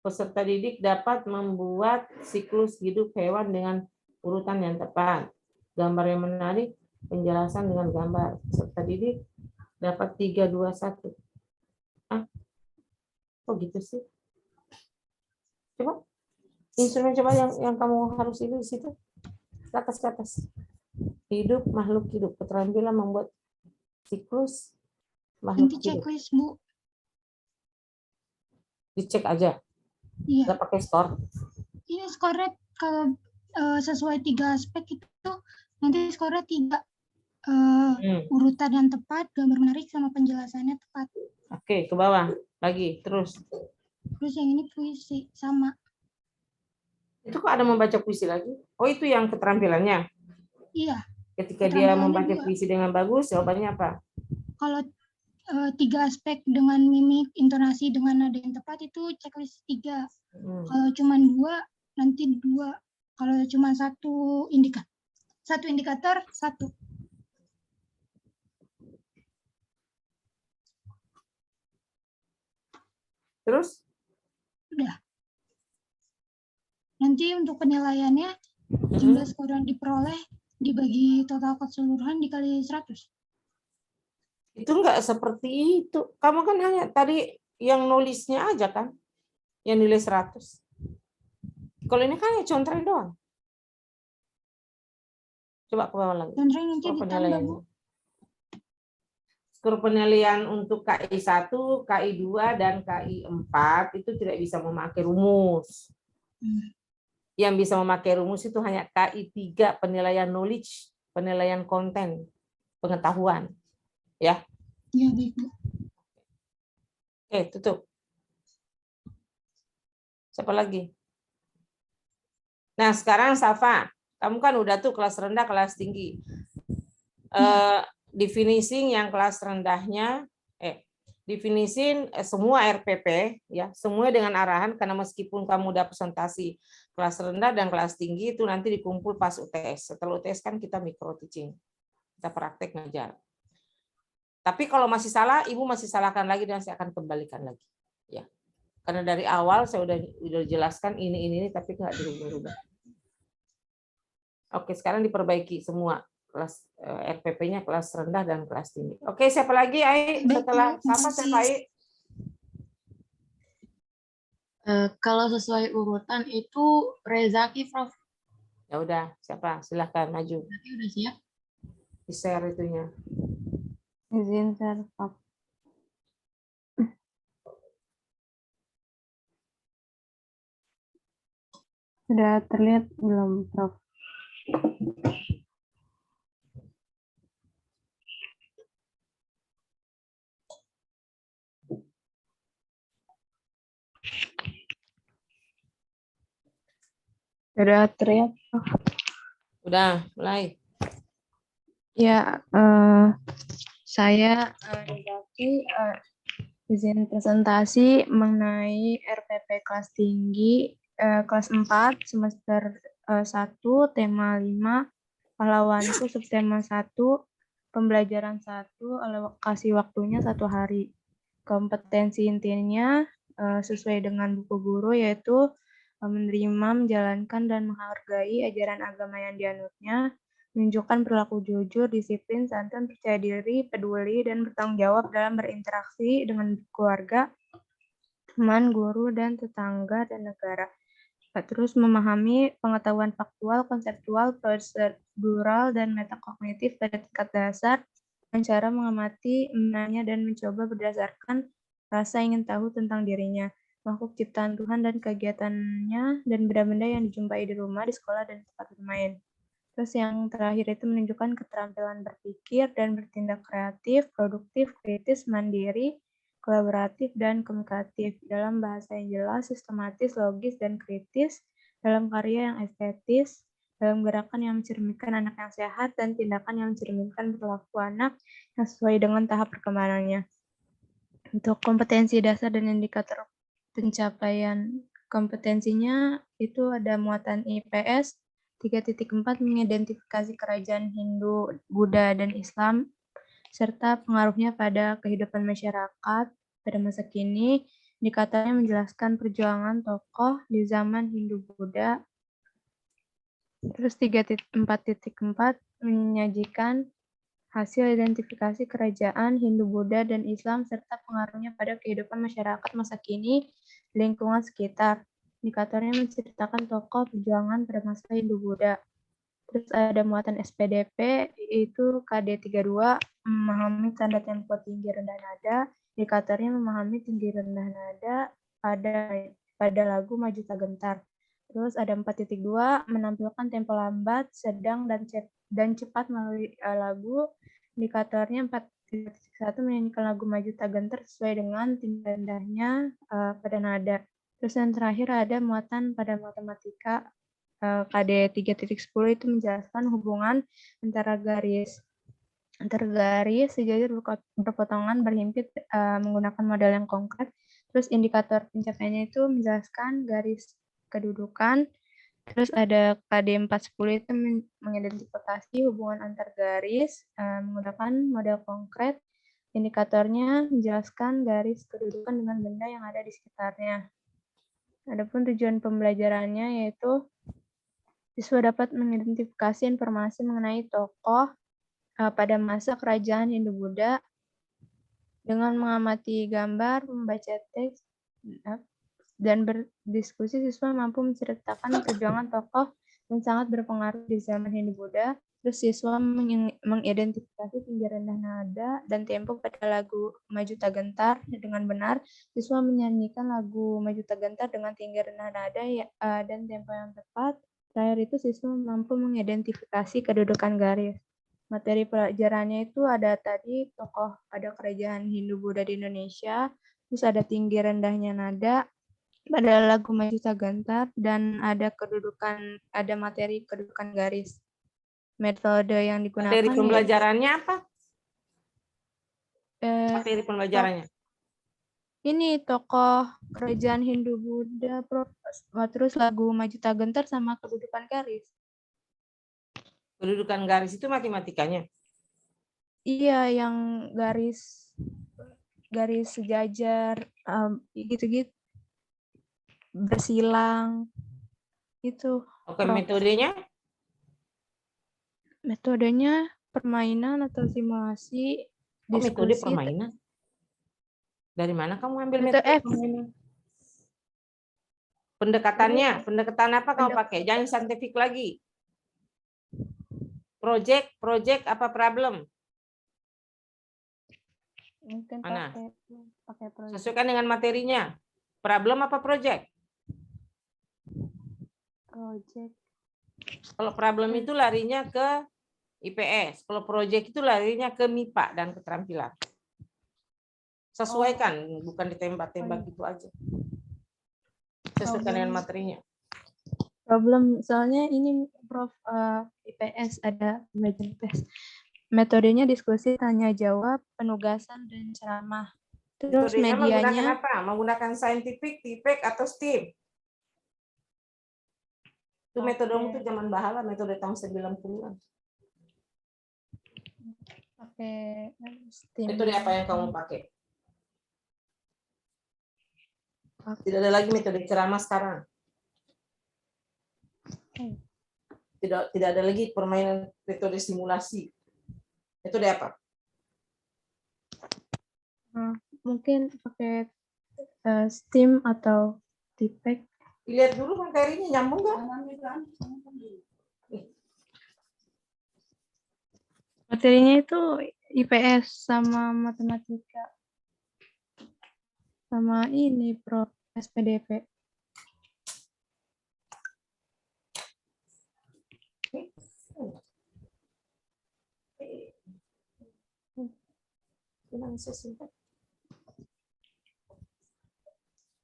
Peserta didik dapat membuat siklus hidup hewan dengan urutan yang tepat. Gambar yang menarik, penjelasan dengan gambar. Peserta didik dapat 3, 2, 1. Kok gitu sih? Coba instrumen coba yang kamu harus ini di situ. Ke atas. Hidup, makhluk hidup. Keterampilan membuat siklus makhluk Nanti hidup. checklist, Bu. Dicek aja. Iya. Nggak pakai skor. Ini skornya kalau sesuai 3 aspek itu nanti skornya 3. Urutan yang tepat, gambar menarik, sama penjelasannya tepat. Oke, ke bawah. Lagi, terus. Terus yang ini puisi, sama. Itu kok ada membaca puisi lagi? Oh, itu yang keterampilannya? Iya. Ketika dia membaca puisi dengan bagus, jawabannya apa? Kalau 3 aspek dengan mimik, intonasi, dengan nada yang tepat itu checklist 3. Kalau cuma 2, nanti 2. Kalau cuma satu indikator 1. Terus? Udah. Nanti untuk penilaiannya, jumlah skor yang diperoleh dibagi total keseluruhan dikali 100. Itu enggak seperti itu. Kamu kan hanya tadi yang nulisnya aja kan, yang nilai 100. Kalau ini kan ya contohin doang. Coba ke bawah lagi. Contohin nanti ditambah, Bu. Skor penilaian untuk KI1, KI2, dan KI4 itu tidak bisa memakai rumus. Yang bisa memakai rumus itu hanya KI3, penilaian knowledge, penilaian konten, pengetahuan. Ya. Iya, baik, Bu. Oke, tutup. Siapa lagi? Nah, sekarang Safa, kamu kan udah tuh kelas rendah, kelas tinggi. Definisin yang kelas rendahnya, definisin semua RPP, ya, semua dengan arahan, karena meskipun kamu udah presentasi kelas rendah dan kelas tinggi, itu nanti dikumpul pas UTS. Setelah UTS kan kita micro teaching, kita praktek ngajar. Tapi kalau masih salah, Ibu masih salahkan lagi dan saya akan kembalikan lagi. Ya. Karena dari awal saya udah jelaskan ini, tapi nggak dirubah-rubah. Oke, sekarang diperbaiki semua. Kelas RPP-nya kelas rendah dan kelas tinggi. Oke, siapa lagi, Ai? Setelah sama siapa, Ai? Kalau sesuai urutan itu Rezaki, Prof. Ya udah, siapa? Silahkan maju. Rezaki udah siap? Di-share itunya. Izin share, Prof. Sudah terlihat belum, Prof? Udah teriak. Udah, mulai. Ya, saya Rizaki izin presentasi mengenai RPP kelas tinggi kelas 4 semester 1 tema 5 pahlawanku subtema 1 pembelajaran 1 alokasi waktunya 1 hari. Kompetensi intinya sesuai dengan buku guru yaitu menerima, menjalankan, dan menghargai ajaran agama yang dianutnya, menunjukkan perilaku jujur, disiplin, santun, percaya diri, peduli, dan bertanggung jawab dalam berinteraksi dengan keluarga, teman, guru, dan tetangga, dan negara. Terus memahami pengetahuan faktual, konseptual, prosedural, dan metakognitif pada tingkat dasar, dengan cara mengamati, menanya, dan mencoba berdasarkan rasa ingin tahu tentang dirinya, makhluk ciptaan Tuhan dan kegiatannya, dan benda-benda yang dijumpai di rumah, di sekolah, dan tempat bermain. Terus yang terakhir itu menunjukkan keterampilan berpikir dan bertindak kreatif, produktif, kritis, mandiri, kolaboratif, dan komunikatif dalam bahasa yang jelas, sistematis, logis, dan kritis, dalam karya yang estetis, dalam gerakan yang mencerminkan anak yang sehat, dan tindakan yang mencerminkan perilaku anak yang sesuai dengan tahap perkembangannya. Untuk kompetensi dasar dan indikator pencapaian kompetensinya itu ada muatan IPS 3.4 mengidentifikasi kerajaan Hindu, Buddha, dan Islam, serta pengaruhnya pada kehidupan masyarakat pada masa kini. Indikatornya menjelaskan perjuangan tokoh di zaman Hindu-Buddha. Terus 3.4.4 menyajikan hasil identifikasi kerajaan Hindu-Buddha dan Islam serta pengaruhnya pada kehidupan masyarakat masa kini, lingkungan sekitar. Indikatornya menceritakan tokoh perjuangan pada masa Hindu-Buddha. Terus ada muatan SPDP, yaitu KD32, memahami tanda tempo tinggi rendah nada. Indikatornya memahami tinggi rendah nada pada lagu Maju Tak Gentar. Terus ada 4.2, menampilkan tempo lambat, sedang, dan cepat melalui lagu. Indikatornya 4.1 menyanyikan lagu Maju Tak Gentar sesuai dengan tinggi rendahnya pada nada. Terus yang terakhir ada muatan pada matematika KD 3.10 itu menjelaskan hubungan antara garis sejajar berpotongan berhimpit menggunakan model yang konkret. Terus indikator pencapaiannya itu menjelaskan garis kedudukan. Terus ada KD 410 itu mengidentifikasi hubungan antar garis menggunakan model konkret. Indikatornya menjelaskan garis kedudukan dengan benda yang ada di sekitarnya. Adapun tujuan pembelajarannya yaitu siswa dapat mengidentifikasi informasi mengenai tokoh pada masa kerajaan Hindu-Buddha dengan mengamati gambar, membaca teks, dan berdiskusi. Siswa mampu menceritakan perjuangan tokoh yang sangat berpengaruh di zaman Hindu-Buddha. Terus siswa mengidentifikasi tinggi rendah nada dan tempo pada lagu Maju Tak Gentar dengan benar. Siswa menyanyikan lagu Maju Tak Gentar dengan tinggi rendah nada dan tempo yang tepat. Terakhir itu siswa mampu mengidentifikasi kedudukan garis. Materi pelajarannya itu ada tadi tokoh pada kerajaan Hindu-Buddha di Indonesia, terus ada tinggi rendahnya nada pada lagu Maju Tak Gentar, dan ada materi kedudukan garis. Metode yang digunakan Materi pembelajarannya apa? Materi pembelajarannya. Ini tokoh kerajaan Hindu-Buddha, terus lagu Maju Tak Gentar sama kedudukan garis. Kedudukan garis itu matematikanya. Iya, yang garis sejajar, gitu-gitu, bersilang, itu. Oke, metodenya? Metodenya permainan atau simulasi, Oh, metode diskusi. permainan. Dari mana kamu ambil Metode metode F. permainan? Pendekatan apa kamu pakai? Jangan saintifik lagi. Project apa problem? Mungkin Mana? pakai project. Sesuaikan dengan materinya. Problem apa project? Project. Kalau problem itu larinya ke IPS. Kalau project itu larinya ke MIPA dan keterampilan. Sesuaikan, bukan ditembak-tembak gitu aja. Sesuaikan dengan materinya. problem soalnya ini Prof IPS ada pembelajaran IPS. Metodenya diskusi, tanya jawab, penugasan dan ceramah. Terus Metodenya menggunakan medianya apa? Menggunakan scientific, TIPEC, atau STEAM? Itu metodemu tuh zaman bahala, metode tahun 90-an. pakai STEAM. Metode apa yang kamu pakai? Tidak ada lagi metode ceramah sekarang. Tidak ada lagi permainan metode simulasi. Metode apa? Mungkin pakai STEAM atau TIPEC. Lihat dulu materinya nyambung nggak? Materinya itu IPS sama matematika. Sama ini Prof SPDP.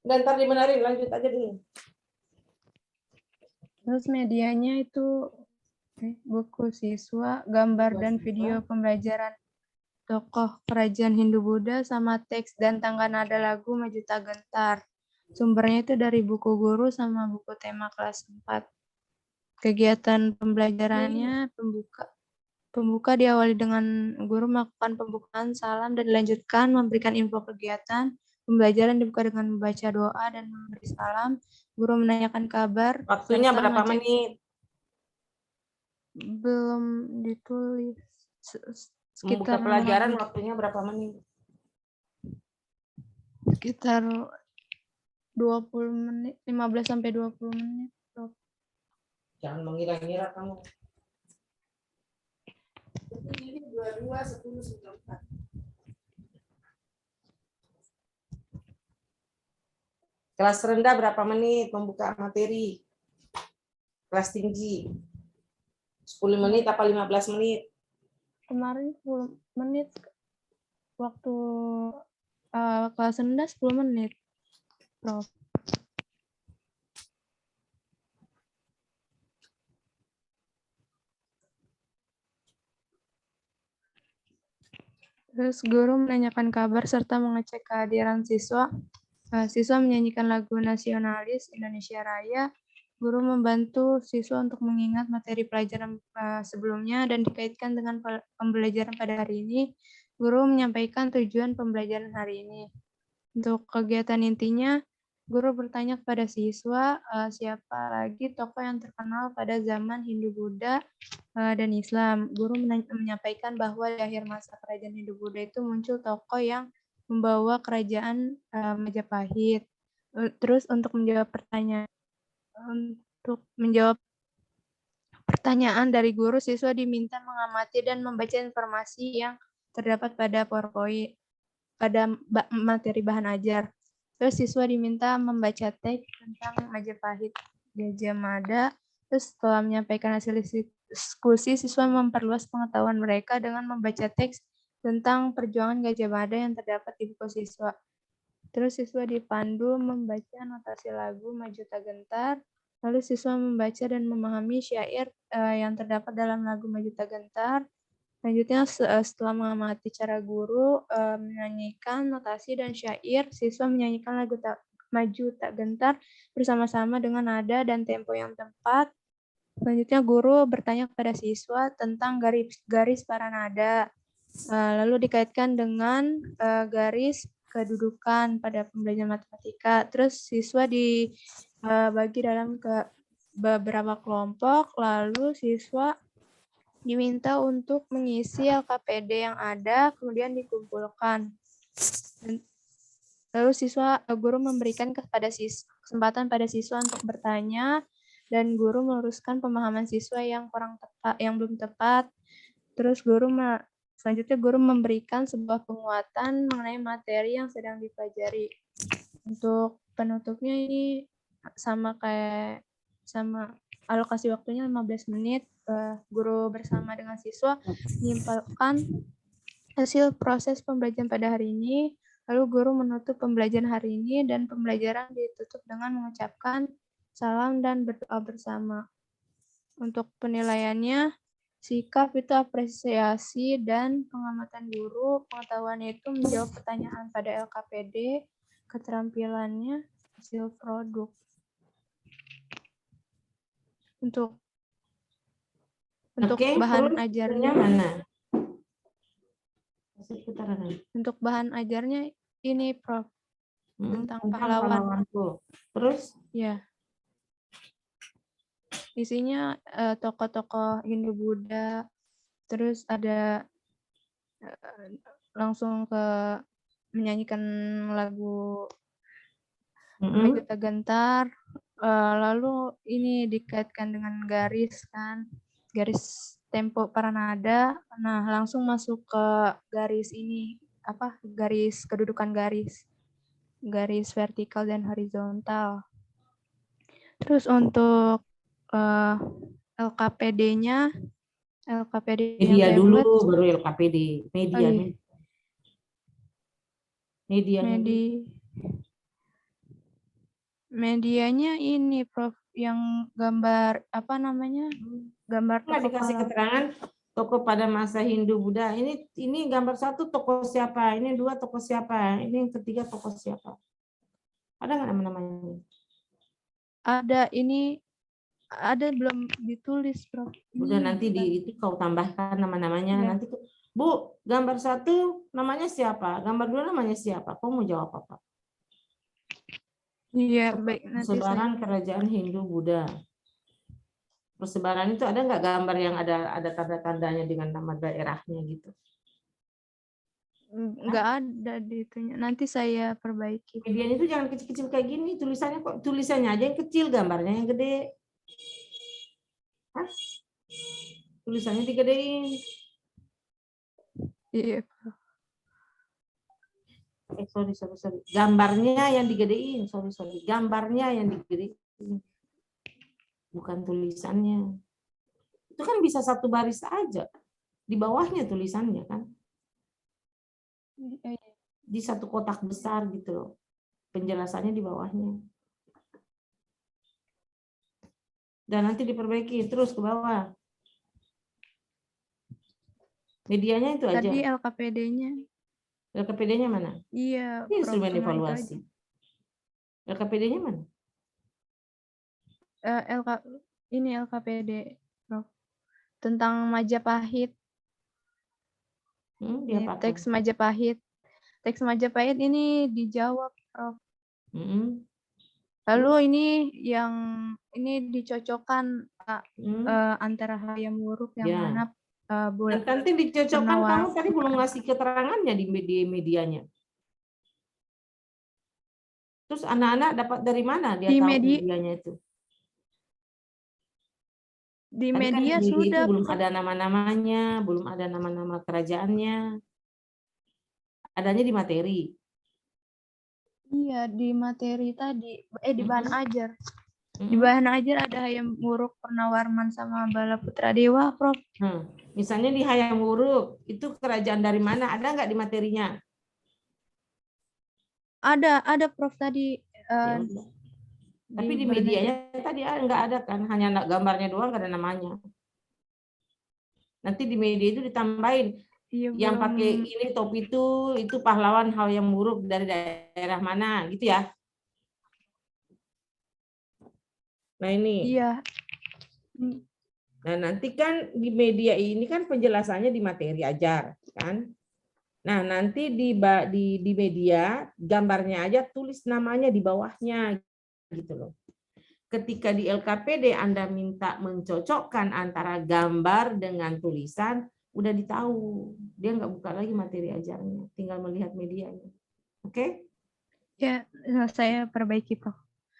Dan ntar dimenarin, lanjut aja dulu. Terus medianya itu buku siswa, gambar dan video pembelajaran tokoh kerajaan Hindu-Buddha, sama teks dan tangga nada lagu Maju Tak Gentar. Sumbernya itu dari buku guru sama buku tema kelas 4. Kegiatan pembelajarannya pembuka diawali dengan guru melakukan pembukaan, salam, dan dilanjutkan memberikan info kegiatan. Pembelajaran dibuka dengan membaca doa dan memberi salam. Guru menanyakan kabar. Waktunya serta berapa mengecek- menit? Belum ditulis. Membuka Sekitar pelajaran waktunya berapa menit? sekitar 20 menit, 15 sampai 20 menit. Jangan mengira-ngira kamu. Ini 22, 10, 94. Kelas rendah berapa menit membuka materi? Kelas tinggi 10 menit apa 15 menit? Kemarin 10 menit waktu kelas rendah 10 menit, Prof. Terus guru menanyakan kabar serta mengecek kehadiran siswa. Siswa menyanyikan lagu nasionalis Indonesia Raya. Guru membantu siswa untuk mengingat materi pelajaran sebelumnya dan dikaitkan dengan pembelajaran pada hari ini. Guru menyampaikan tujuan pembelajaran hari ini. Untuk kegiatan intinya, guru bertanya kepada siswa siapa lagi tokoh yang terkenal pada zaman Hindu-Buddha dan Islam. Guru menyampaikan bahwa di akhir masa kerajaan Hindu-Buddha itu muncul tokoh yang membawa kerajaan Majapahit. Terus untuk menjawab pertanyaan dari guru, siswa diminta mengamati dan membaca informasi yang terdapat pada PowerPoint, pada materi bahan ajar. Terus siswa diminta membaca teks tentang Majapahit, Gajah Mada. Terus setelah menyampaikan hasil diskusi, siswa memperluas pengetahuan mereka dengan membaca teks tentang perjuangan Gajah Mada yang terdapat di buku siswa. Terus siswa dipandu membaca notasi lagu Maju Tak Gentar. Lalu siswa membaca dan memahami syair yang terdapat dalam lagu Maju Tak Gentar. Selanjutnya setelah mengamati cara guru menyanyikan notasi dan syair, siswa menyanyikan lagu Maju Tak Gentar bersama-sama dengan nada dan tempo yang tepat. Selanjutnya guru bertanya kepada siswa tentang garis para nada. Lalu dikaitkan dengan garis kedudukan pada pembelajaran matematika. Terus siswa dibagi dalam beberapa kelompok, lalu siswa diminta untuk mengisi LKPD yang ada, kemudian dikumpulkan. Lalu guru memberikan kesempatan pada siswa untuk bertanya, dan guru meluruskan pemahaman siswa yang belum tepat. Terus selanjutnya guru memberikan sebuah penguatan mengenai materi yang sedang dipelajari. Untuk penutupnya ini sama alokasi waktunya 15 menit. Guru bersama dengan siswa menyimpulkan hasil proses pembelajaran pada hari ini. Lalu guru menutup pembelajaran hari ini dan pembelajaran ditutup dengan mengucapkan salam, dan berdoa bersama. Untuk penilaiannya, sikap itu apresiasi dan pengamatan guru, pengetahuannya itu menjawab pertanyaan pada LKPD, keterampilannya hasil produk. Untuk Oke, bahan terus ajarnya, mana? Kasih putaran. untuk bahan ajarnya ini Prof, tentang pahlawan. pahlawanku. Terus Ya, isinya tokoh-tokoh Hindu Buddha, terus ada langsung ke menyanyikan lagu Mejuta Gentar, lalu ini dikaitkan dengan garis kan, garis tempo paranada. Nah, langsung masuk ke garis ini, garis kedudukan garis vertikal dan horizontal. Terus untuk LKPD-nya, media yang dulu, tablet, baru LKPD. Media, iya. Medianya ini Prof, yang gambar gambar Nggak tokoh dikasih pahlawan. keterangan tokoh pada masa Hindu Buddha. Ini gambar 1 tokoh siapa? Ini 2 tokoh siapa? Ini yang ketiga tokoh siapa? Ada nggak nama-namanya? Ada, ini ada belum ditulis Prof. Udah nanti itu kau tambahkan nama-namanya. Ya. Nanti Bu, gambar 1 namanya siapa? Gambar 2 namanya siapa? Kau mau jawab apa? Iya, baik, nanti Persebaran saya. kerajaan Hindu Buddha. Persebaran itu ada nggak gambar yang ada tanda-tandanya dengan nama daerahnya gitu? Nggak ada di itunya. Nanti saya perbaiki. Medianya itu jangan kecil-kecil kayak gini. Tulisannya kok tulisannya aja yang kecil, gambarnya yang gede. Hah? Tulisannya digedein. Iya. Sorry. Gambarnya yang digedein. Sorry. Gambarnya yang digedein. Bukan tulisannya. Itu kan bisa 1 baris aja. Di bawahnya tulisannya kan. Di 1 kotak besar gitu loh. Penjelasannya di bawahnya. Dan nanti diperbaiki terus ke bawah. Medianya itu aja. Tadi LKPD-nya. LKPD-nya mana? Iya, Ini Prof, instrumen cuma itu evaluasi. LKPD-nya mana? Ini LKPD, Prof. Tentang Majapahit. Dia Ini pakai. teks Majapahit. Teks Majapahit ini dijawab, Prof. Lalu ini yang dicocokkan antara Hayam Wuruk yang Ya. mana boleh. Nanti dicocokkan, penawar. kamu tadi belum ngasih keterangannya di medianya. Terus anak-anak dapat dari mana dia Di tahu media. medianya itu? Di Tadi kan media di sudah, itu belum Prof. ada nama-namanya, belum ada nama-nama kerajaannya. Adanya di materi. Iya, di materi tadi. Di bahan ajar. Di Mm-mm. bahan ajar ada Hayam Wuruk, Purnawarman, sama Bala Putra Dewa, Prof. Misalnya di Hayam Wuruk, itu kerajaan dari mana? Ada nggak di materinya? Ada Prof tadi. Ya udah. Tapi di bahan medianya ajar. tadi nggak ada kan? Hanya gambarnya doang, nggak ada namanya. Nanti di media itu ditambahin. Iya, Yang belum. pakai ini topi itu pahlawan Hayam Wuruk dari daerah mana, gitu ya? Nah ini. Iya. Nah nanti kan di media ini kan penjelasannya di materi ajar, kan? Nah nanti di media gambarnya aja tulis namanya di bawahnya, gitu loh. Ketika di LKPD Anda minta mencocokkan antara gambar dengan tulisan, udah ditahu. Dia nggak buka lagi materi ajarnya, tinggal melihat medianya. Oke? Ya, saya perbaiki, Prof.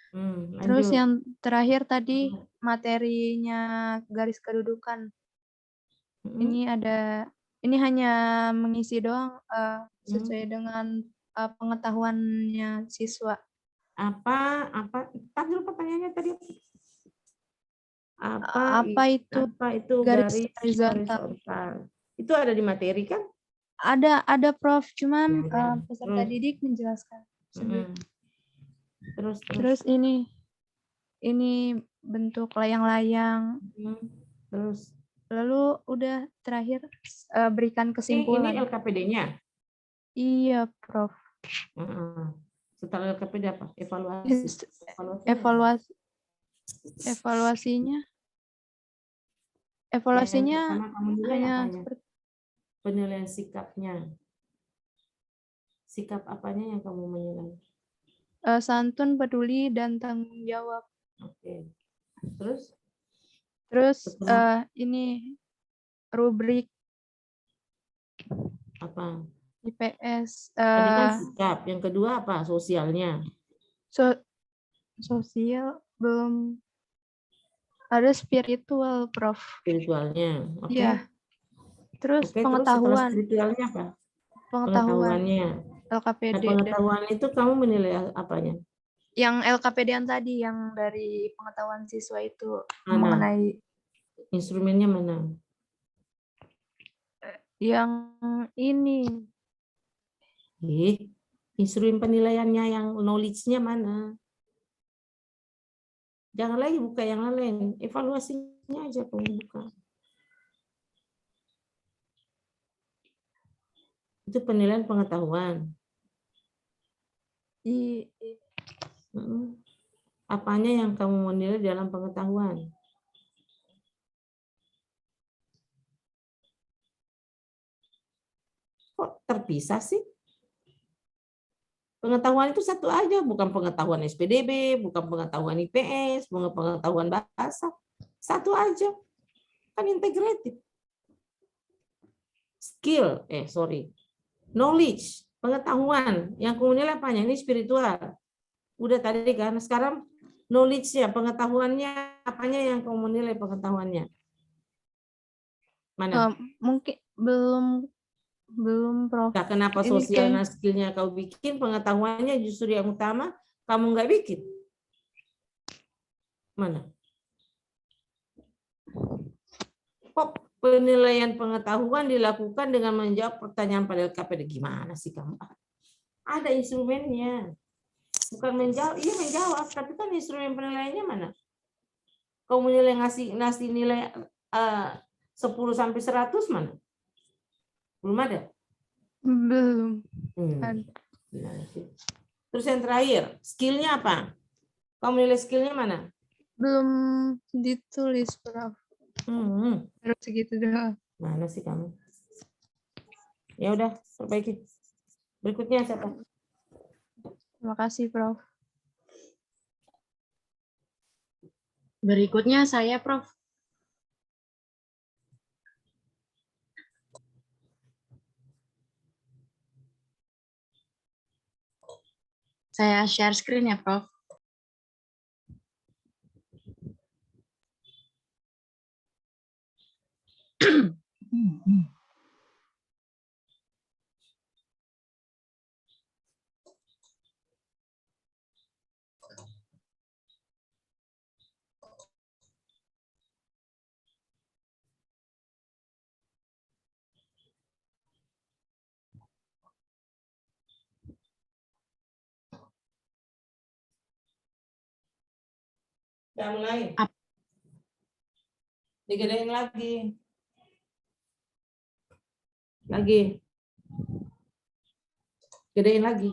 Lanjut. Terus yang terakhir tadi materinya garis kedudukan. Ini hanya mengisi doang sesuai dengan pengetahuannya siswa. Apa dulu pertanyaannya tadi? Apa itu garis horizontal? Itu ada di materi kan? Ada Prof, cuman peserta didik menjelaskan. Terus Terus ini ini bentuk layang-layang. Terus Lalu udah terakhir berikan ini kesimpulan. LKPD-nya. Iya, Prof. Setelah LKPD apa? Evaluasi. Evaluasinya Yang pertama kamu nilai hanya apanya? seperti Penilaian sikapnya. Sikap apanya yang kamu menilai? santun, peduli, dan tanggung jawab. Oke. Terus? Terus Setelah ini rubrik apa? IPS Tadi kan sikap. Yang kedua apa? Sosialnya. sosial belum ada spiritual, Prof. Spiritualnya. Oke. Iya. Terus Oke, terus setelah pengetahuan, spiritualnya apa? pengetahuan Pengetahuannya. LKPD. Nah, pengetahuan itu kamu menilai apanya? Yang LKPD yang tadi, yang dari pengetahuan siswa itu Mana? mengenai Instrumennya mana? yang ini. Instrumen penilaiannya yang knowledge-nya mana? Jangan lagi buka yang lain. Evaluasinya aja kamu buka. Itu penilaian pengetahuan. Apanya yang kamu menilai dalam pengetahuan? Kok terpisah sih? Pengetahuan itu satu aja, bukan pengetahuan SPDB, bukan pengetahuan IPS, bukan pengetahuan bahasa. Satu aja. Kan integrated. Skill, knowledge, pengetahuan. Yang kamu nilai apanya? Ini spiritual. Udah tadi kan, sekarang knowledge-nya, pengetahuannya, apanya yang kamu nilai pengetahuannya? Mana? Mungkin belum, Prof. Nah, kenapa Ini sosial dan skill-nya kau bikin, pengetahuannya justru yang utama, kamu nggak bikin? Mana? Kok penilaian pengetahuan dilakukan dengan menjawab pertanyaan pada LKPD? Gimana sih kamu? Ada instrumennya. Bukan menjawab, iya menjawab, tapi kan instrumen penilaiannya mana? Kau menilai ngasih nilai 10 sampai 100 mana? Belum ada? belum. Terus yang terakhir, skill-nya apa? Kamu nilai skill-nya mana? Belum ditulis, Prof. Terus segitu doang. Mana sih kamu? Ya udah, perbaiki. Berikutnya siapa? Terima kasih, Prof. Berikutnya saya, Prof. Saya share screen ya, Prof. Udah mulai. Digedein lagi. Gedein lagi.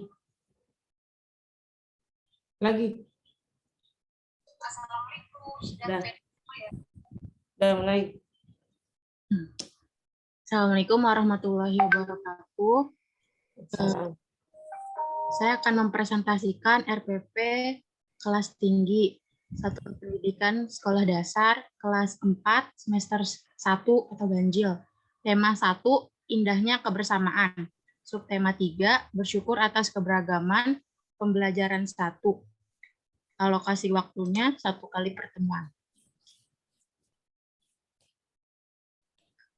Udah mulai. Assalamualaikum warahmatullahi wabarakatuh. Saya akan mempresentasikan RPP kelas tinggi Satuan Pendidikan Sekolah Dasar kelas 4 semester 1 atau ganjil. Tema 1, indahnya kebersamaan. Subtema 3, bersyukur atas keberagaman. Pembelajaran 1. Alokasi waktunya 1 kali pertemuan.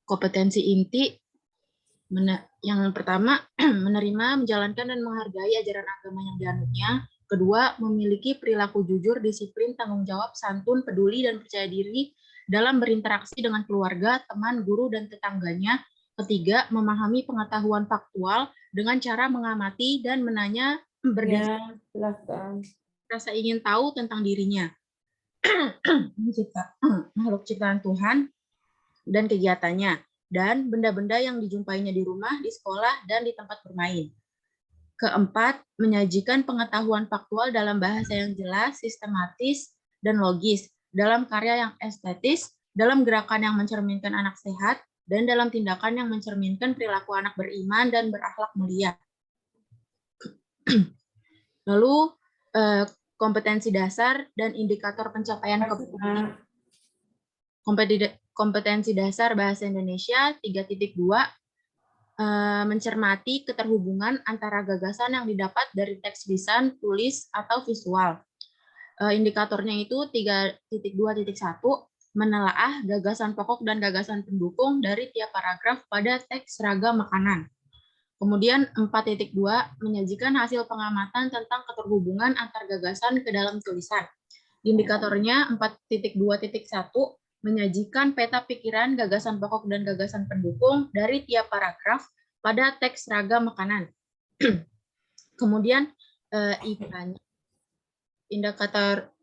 Kompetensi inti yang pertama, menerima, menjalankan, dan menghargai ajaran agama yang dianutnya. Kedua, memiliki perilaku jujur, disiplin, tanggung jawab, santun, peduli, dan percaya diri dalam berinteraksi dengan keluarga, teman, guru, dan tetangganya. Ketiga, memahami pengetahuan faktual dengan cara mengamati dan menanya berdasarkan rasa ingin tahu tentang dirinya. makhluk ciptaan Tuhan dan kegiatannya, dan benda-benda yang dijumpainya di rumah, di sekolah, dan di tempat bermain. Keempat, menyajikan pengetahuan faktual dalam bahasa yang jelas, sistematis, dan logis, dalam karya yang estetis, dalam gerakan yang mencerminkan anak sehat, dan dalam tindakan yang mencerminkan perilaku anak beriman dan berakhlak mulia. Lalu, kompetensi dasar dan indikator pencapaian kompetensi dasar bahasa Indonesia 3.2, mencermati keterhubungan antara gagasan yang didapat dari teks lisan, tulis, atau visual. Indikatornya itu 3.2.1, menelaah gagasan pokok dan gagasan pendukung dari tiap paragraf pada teks seragam makanan. Kemudian 4.2, menyajikan hasil pengamatan tentang keterhubungan antar gagasan ke dalam tulisan. Indikatornya 4.2.1, menyajikan peta pikiran, gagasan pokok, dan gagasan pendukung dari tiap paragraf pada teks seragam makanan. Kemudian IPA-nya, indikator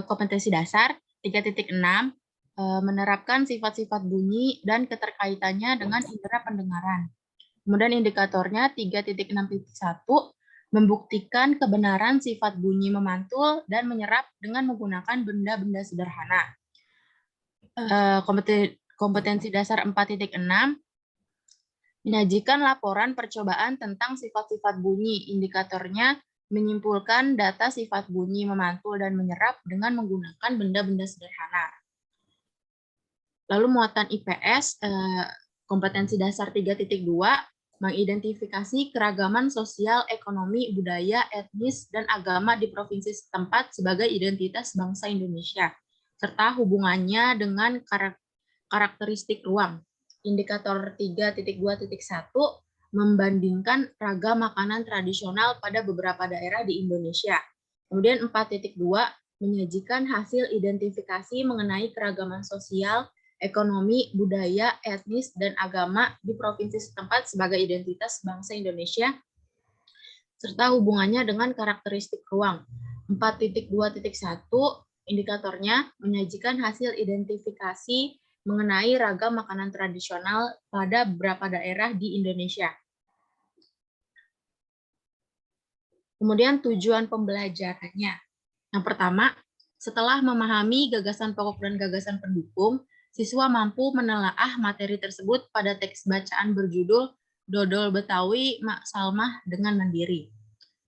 kompetensi dasar 3.6, menerapkan sifat-sifat bunyi dan keterkaitannya dengan indera pendengaran. Kemudian indikatornya 3.6.1, membuktikan kebenaran sifat bunyi memantul dan menyerap dengan menggunakan benda-benda sederhana. Kompetensi dasar 4.6, menyajikan laporan percobaan tentang sifat-sifat bunyi. Indikatornya menyimpulkan data sifat bunyi memantul dan menyerap dengan menggunakan benda-benda sederhana. Lalu muatan IPS, kompetensi dasar 3.2, mengidentifikasi keragaman sosial, ekonomi, budaya, etnis, dan agama di provinsi setempat sebagai identitas bangsa Indonesia, serta hubungannya dengan karakteristik ruang. Indikator 3.2.1, membandingkan ragam makanan tradisional pada beberapa daerah di Indonesia. Kemudian 4.2, menyajikan hasil identifikasi mengenai keragaman sosial, ekonomi, budaya, etnis, dan agama di provinsi setempat sebagai identitas bangsa Indonesia, serta hubungannya dengan karakteristik ruang. 4.2.1, indikatornya menyajikan hasil identifikasi mengenai ragam makanan tradisional pada beberapa daerah di Indonesia. Kemudian tujuan pembelajarannya. Yang pertama, setelah memahami gagasan pokok dan gagasan pendukung, siswa mampu menelaah materi tersebut pada teks bacaan berjudul Dodol Betawi Mak Salmah dengan mandiri.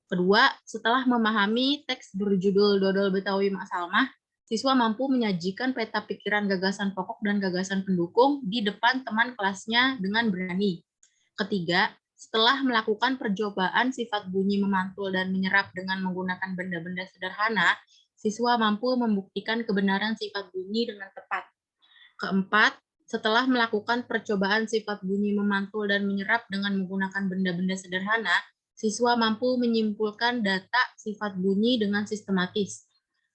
Kedua, setelah memahami teks berjudul Dodol Betawi Mak Salmah, siswa mampu menyajikan peta pikiran gagasan pokok dan gagasan pendukung di depan teman kelasnya dengan berani. Ketiga, setelah melakukan percobaan sifat bunyi memantul dan menyerap dengan menggunakan benda-benda sederhana, siswa mampu membuktikan kebenaran sifat bunyi dengan tepat. Keempat, setelah melakukan percobaan sifat bunyi memantul dan menyerap dengan menggunakan benda-benda sederhana, siswa mampu menyimpulkan data sifat bunyi dengan sistematis.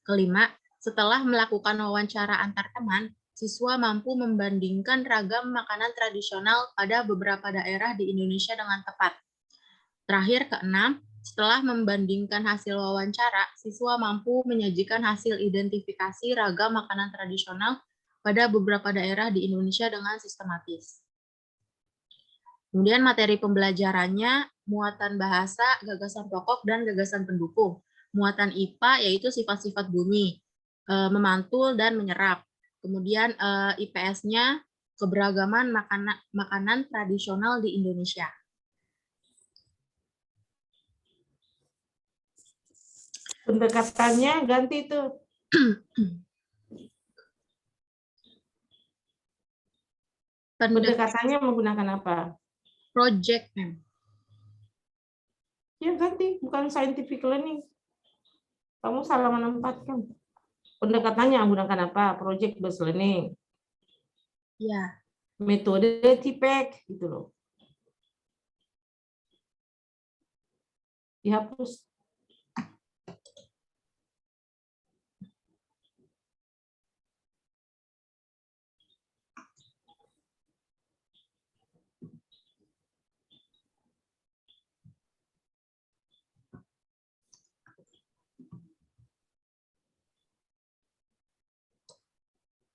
Kelima, setelah melakukan wawancara antar teman, siswa mampu membandingkan ragam makanan tradisional pada beberapa daerah di Indonesia dengan tepat. Terakhir, keenam, setelah membandingkan hasil wawancara, siswa mampu menyajikan hasil identifikasi ragam makanan tradisional pada beberapa daerah di Indonesia dengan sistematis. Kemudian materi pembelajarannya, muatan bahasa, gagasan pokok, dan gagasan pendukung. Muatan IPA yaitu sifat-sifat bunyi, memantul dan menyerap. Kemudian IPS-nya keberagaman makanan tradisional di Indonesia. Pendekatannya ganti tuh. Pendekatannya menggunakan apa? Project, Mem. Ya ganti, bukan scientific learning. Kamu salah menempatkan. Pendekatannya menggunakan apa? Project based learning. Ya. Metode TPEC gitu loh. Dihapus.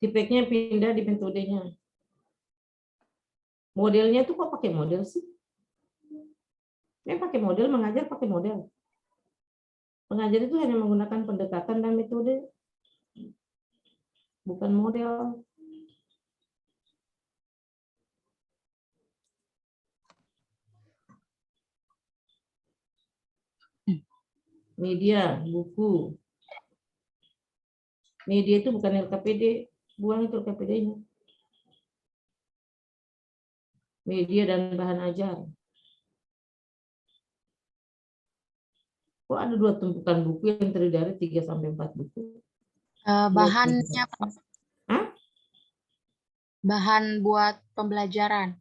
Tipeknya pindah di metodenya. Modelnya tuh kok pakai model sih? Pakai model, mengajar pakai model. Pengajar itu hanya menggunakan pendekatan dan metode, bukan model. Media, buku. Media itu bukan LKPD, buang itu LKPD-nya. Media dan bahan ajar. Kok ada 2 tumpukan buku yang terdiri dari 3 sampai 4 buku? Bahannya, Hah? bahan buat pembelajaran.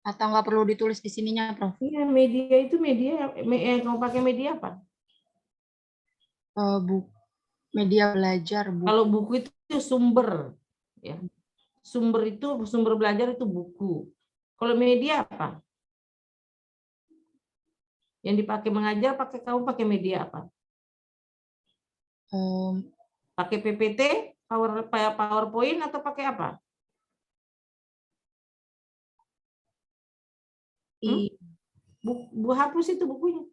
Atau nggak perlu ditulis di sininya, Prof? Iya, media itu media. Kamu pakai media apa? Media belajar, buku. Kalau buku itu sumber, ya. Sumber belajar itu buku. Kalau media apa? Yang dipakai mengajar, kamu pakai media apa? Pakai PPT, PowerPoint atau pakai apa? Hapus itu bukunya.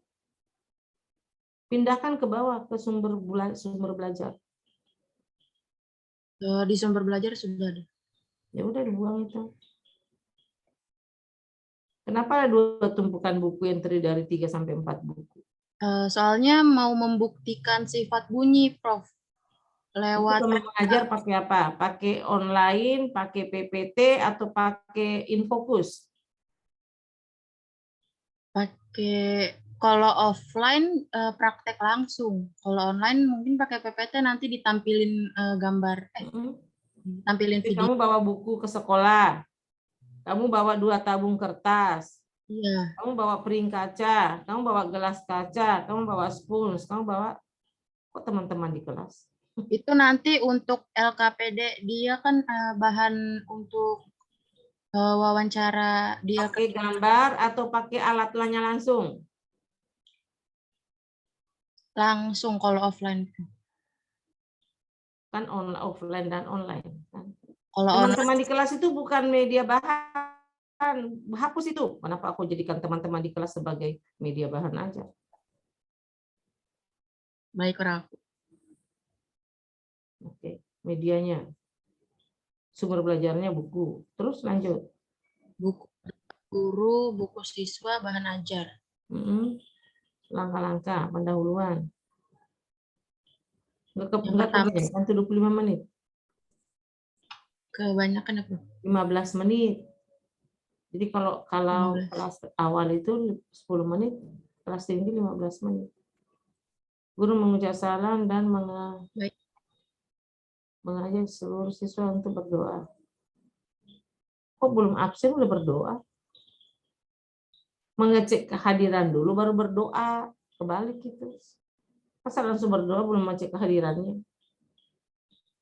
Pindahkan ke bawah ke sumber belajar. Di sumber belajar sudah ada. Ya udah dibuang itu. Kenapa ada 2 tumpukan buku yang terdiri dari 3 sampai 4 buku? Soalnya mau membuktikan sifat bunyi, Prof. Lewat Kamu mengajar pakai apa? Pakai online, pakai PPT, atau pakai Infocus? pakai, kalau offline praktek langsung. Kalau online mungkin pakai PPT, nanti ditampilin gambar, tampilin Jadi video. kamu bawa buku ke sekolah. Kamu bawa 2 tabung kertas. Iya. Kamu bawa piring kaca, kamu bawa gelas kaca, kamu bawa spons, kamu bawa kok teman-teman di kelas. Itu nanti untuk LKPD, dia kan bahan untuk wawancara dia. Pakai gambar atau pakai alatnya langsung? Langsung kalau offline. Kan offline dan online. Kan? Kalau Teman-teman di kelas itu bukan media bahan. Hapus itu. Kenapa aku jadikan teman-teman di kelas sebagai media bahan aja? Baik, Prof. Oke, medianya. Sumber belajarnya buku. Terus lanjut. Buku guru, buku siswa, bahan ajar. Langkah-langkah pendahuluan. Yang pertama, Kan 25 menit. Kebanyakan apa? 15 menit. Jadi kalau 15. kelas awal itu 10 menit, kelas tinggi 15 menit. Guru mengucap salam dan mengajak seluruh siswa untuk berdoa. Kok belum absen udah berdoa? Mengecek kehadiran dulu baru berdoa. Kebalik gitu. Masa langsung berdoa belum mengecek kehadirannya?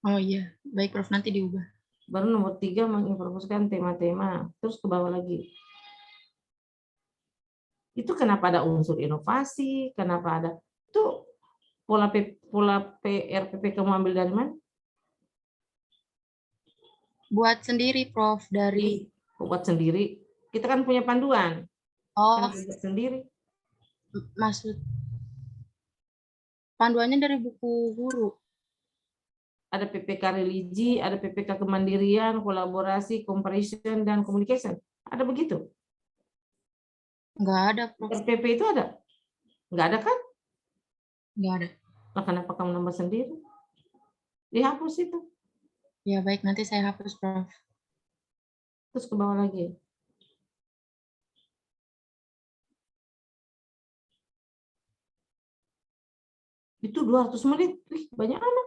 Oh iya, baik Prof, nanti diubah. Baru nomor 3 menginformasikan tema-tema. Terus ke bawah lagi. Itu kenapa ada unsur inovasi? Kenapa ada? Itu pola PRPP kamu ambil dari mana? Buat sendiri, Prof, dari... Buat sendiri. Kita kan punya panduan. Oh, Kenapa buat sendiri? maksud panduannya dari buku guru. Ada PPK religi, ada PPK kemandirian, kolaborasi, comparison, dan communication. Ada begitu? Nggak ada, Prof. RPP itu ada? Nggak ada kan? Nggak ada. Nah, kenapa kamu nambah sendiri? Dihapus itu. Ya, baik. Nanti saya hapus, Prof. Terus ke bawah lagi. Itu 200 menit. Wih, banyak anak.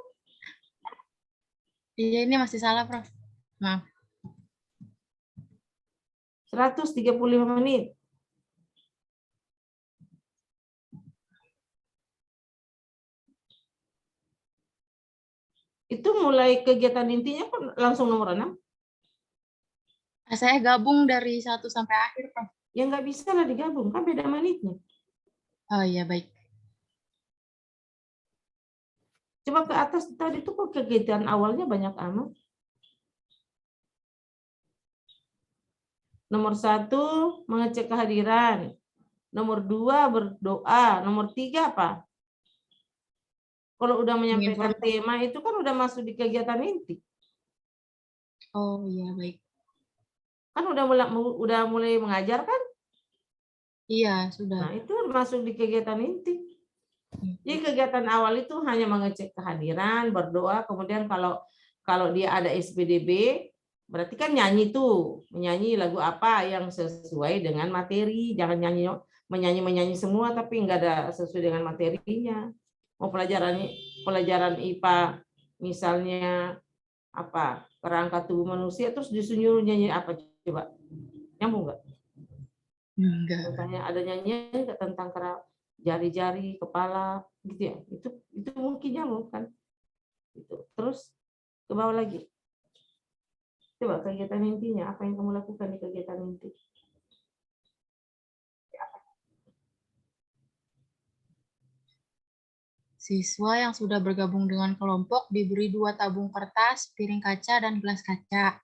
Iya, ini masih salah, Prof. Maaf. 135 menit. Itu mulai kegiatan intinya kan langsung nomor 6. Saya gabung dari 1 sampai akhir, Prof. Ya nggak bisa lah digabung, kan beda menitnya. Oh iya, baik. Coba ke atas tadi tuh kok kegiatan awalnya banyak amat. Nomor 1 mengecek kehadiran. Nomor 2 berdoa. Nomor 3 apa? Kalau udah menyampaikan tema itu kan udah masuk di kegiatan inti. Oh iya, baik. Kan udah mulai mengajar kan? Iya, sudah. Nah, itu masuk di kegiatan inti. Jadi kegiatan awal itu hanya mengecek kehadiran, berdoa, kemudian kalau dia ada SPDB, berarti kan nyanyi tuh, menyanyi lagu apa yang sesuai dengan materi, jangan menyanyi semua tapi enggak ada sesuai dengan materinya. Mau pelajaran IPA misalnya apa? Kerangka tubuh manusia terus disuruh nyanyi apa coba? Nyambung enggak? Enggak. Misalnya ada nyanyian tentang jari-jari, kepala, gitu ya. Itu mungkin nyambung kan. Gitu. Terus ke bawah lagi. Coba kegiatan intinya, apa yang kamu lakukan di kegiatan inti? Siswa yang sudah bergabung dengan kelompok diberi 2 tabung kertas, piring kaca, dan gelas kaca.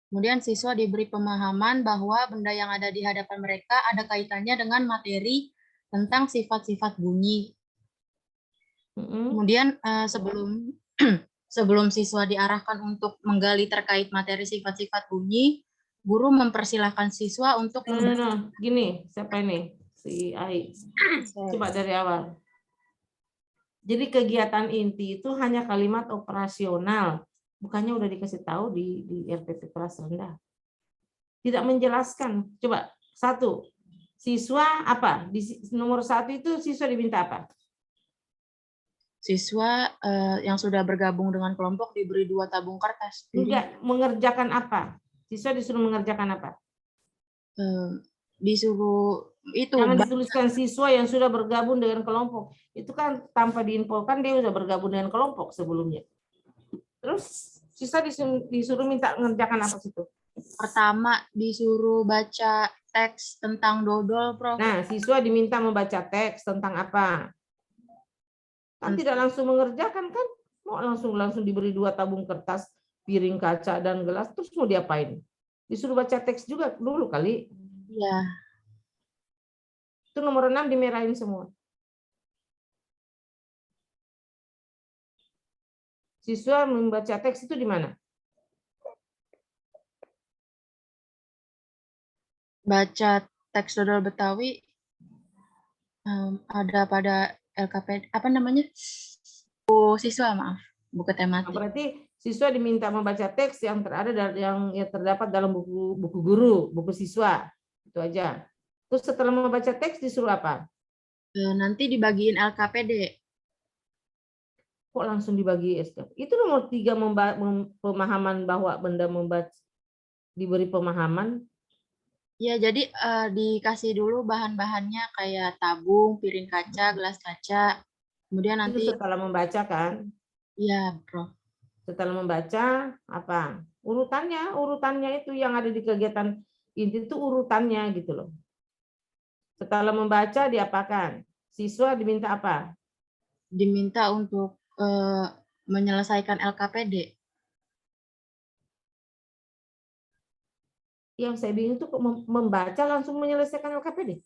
Kemudian siswa diberi pemahaman bahwa benda yang ada di hadapan mereka ada kaitannya dengan materi tentang sifat-sifat bunyi. Kemudian sebelum siswa diarahkan untuk menggali terkait materi sifat-sifat bunyi, guru mempersilahkan siswa untuk Gini, siapa ini? Si Ai. Coba dari awal. Jadi kegiatan inti itu hanya kalimat operasional, bukannya udah dikasih tahu di RPP kelas rendah. Tidak menjelaskan. Coba 1. Siswa apa? Di nomor 1 itu siswa diminta apa? Siswa yang sudah bergabung dengan kelompok diberi 2 tabung kertas. Enggak, mengerjakan apa? Siswa disuruh mengerjakan apa? Disuruh itu. Jangan dituliskan siswa yang sudah bergabung dengan kelompok. Itu kan tanpa diinfokan dia sudah bergabung dengan kelompok sebelumnya. Terus siswa disuruh minta mengerjakan apa situ? Pertama disuruh baca teks tentang dodol, Prof. Nah, siswa diminta membaca teks tentang apa? Kan tidak langsung mengerjakan kan? Mau langsung diberi 2 tabung kertas, piring kaca dan gelas, terus mau diapain? Disuruh baca teks juga dulu kali. Iya. Itu nomor 6 dimerahin semua. Siswa membaca teks itu di mana? Baca teks dodol Betawi ada pada LKPD, apa namanya? Buku siswa, maaf. Buku tematik. Nah, berarti siswa diminta membaca teks yang terdapat dalam buku guru, buku siswa. Itu aja. Terus setelah membaca teks disuruh apa? Nanti dibagiin LKPD. Kok langsung dibagi SK? Itu nomor 3 pemahaman bahwa benda membaca diberi pemahaman. Ya, jadi dikasih dulu bahan-bahannya kayak tabung, piring kaca, gelas kaca. Kemudian nanti itu setelah membaca kan? Iya, Prof. Setelah membaca apa? Urutannya itu yang ada di kegiatan inti itu urutannya gitu loh. Setelah membaca diapakan? Siswa diminta apa? Diminta untuk menyelesaikan LKPD. Yang saya bingung itu membaca langsung menyelesaikan LKPD.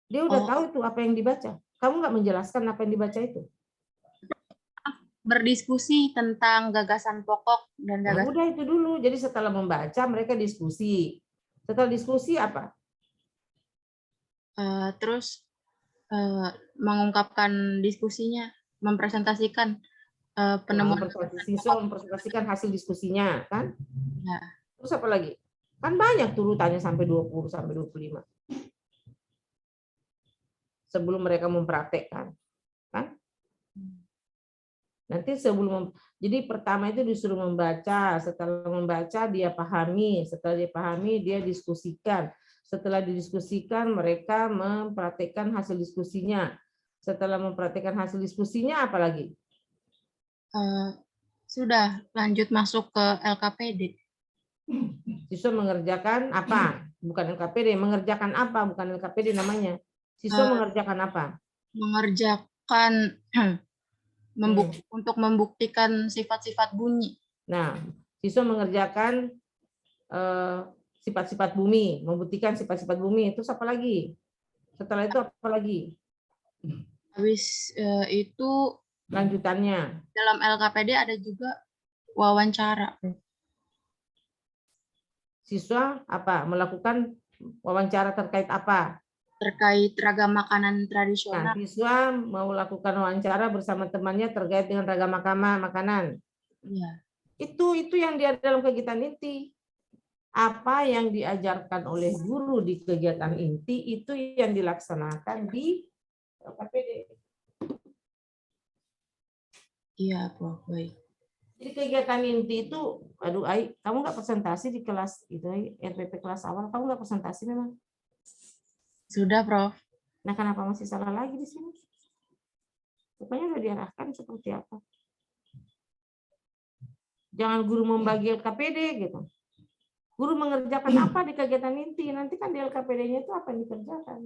Dia udah tahu itu apa yang dibaca. Kamu nggak menjelaskan apa yang dibaca itu. Berdiskusi tentang gagasan pokok dan gagasan. Nah, udah itu dulu. Jadi setelah membaca mereka diskusi. Setelah diskusi apa? Terus mengungkapkan diskusinya, mempresentasikan penemuan. Siswa mempresentasikan hasil diskusinya, kan? Ya. Terus apa lagi? Kan banyak turutannya sampai 20 sampai 25. Sebelum mereka mempraktekkan, kan? Nanti jadi pertama itu disuruh membaca, setelah membaca dia pahami, setelah dia pahami dia diskusikan. Setelah didiskusikan mereka mempraktekkan hasil diskusinya. Setelah mempraktekkan hasil diskusinya apa lagi? Sudah lanjut masuk ke LKPD. Siswa mengerjakan apa? Bukan LKPD, mengerjakan apa? Bukan LKPD namanya. Siswa mengerjakan apa? Mengerjakan Untuk membuktikan sifat-sifat bunyi. Nah, siswa mengerjakan sifat-sifat bumi, membuktikan sifat-sifat bumi. Itu apa lagi? Setelah itu apa lagi? Habis itu Lanjutannya. dalam LKPD ada juga wawancara. Siswa apa? Melakukan wawancara terkait apa? Terkait ragam makanan Nah, tradisional. siswa mau lakukan wawancara bersama temannya terkait dengan ragam makanan. Iya. Itu yang dia dalam kegiatan inti. Apa yang diajarkan oleh guru di kegiatan inti itu yang dilaksanakan di LKPD. Iya, Prof. Baik. Jadi kegiatan inti itu, aduh, Ai, kamu nggak presentasi di kelas itu, Ai, RPP kelas awal, kamu nggak presentasi memang? Sudah, Prof. Nah, kenapa masih salah lagi di sini? Rupanya udah diarahkan seperti apa? Jangan guru membagi LKPD gitu. Guru mengerjakan apa di kegiatan inti, nanti kan di LKPD-nya itu apa yang dikerjakan.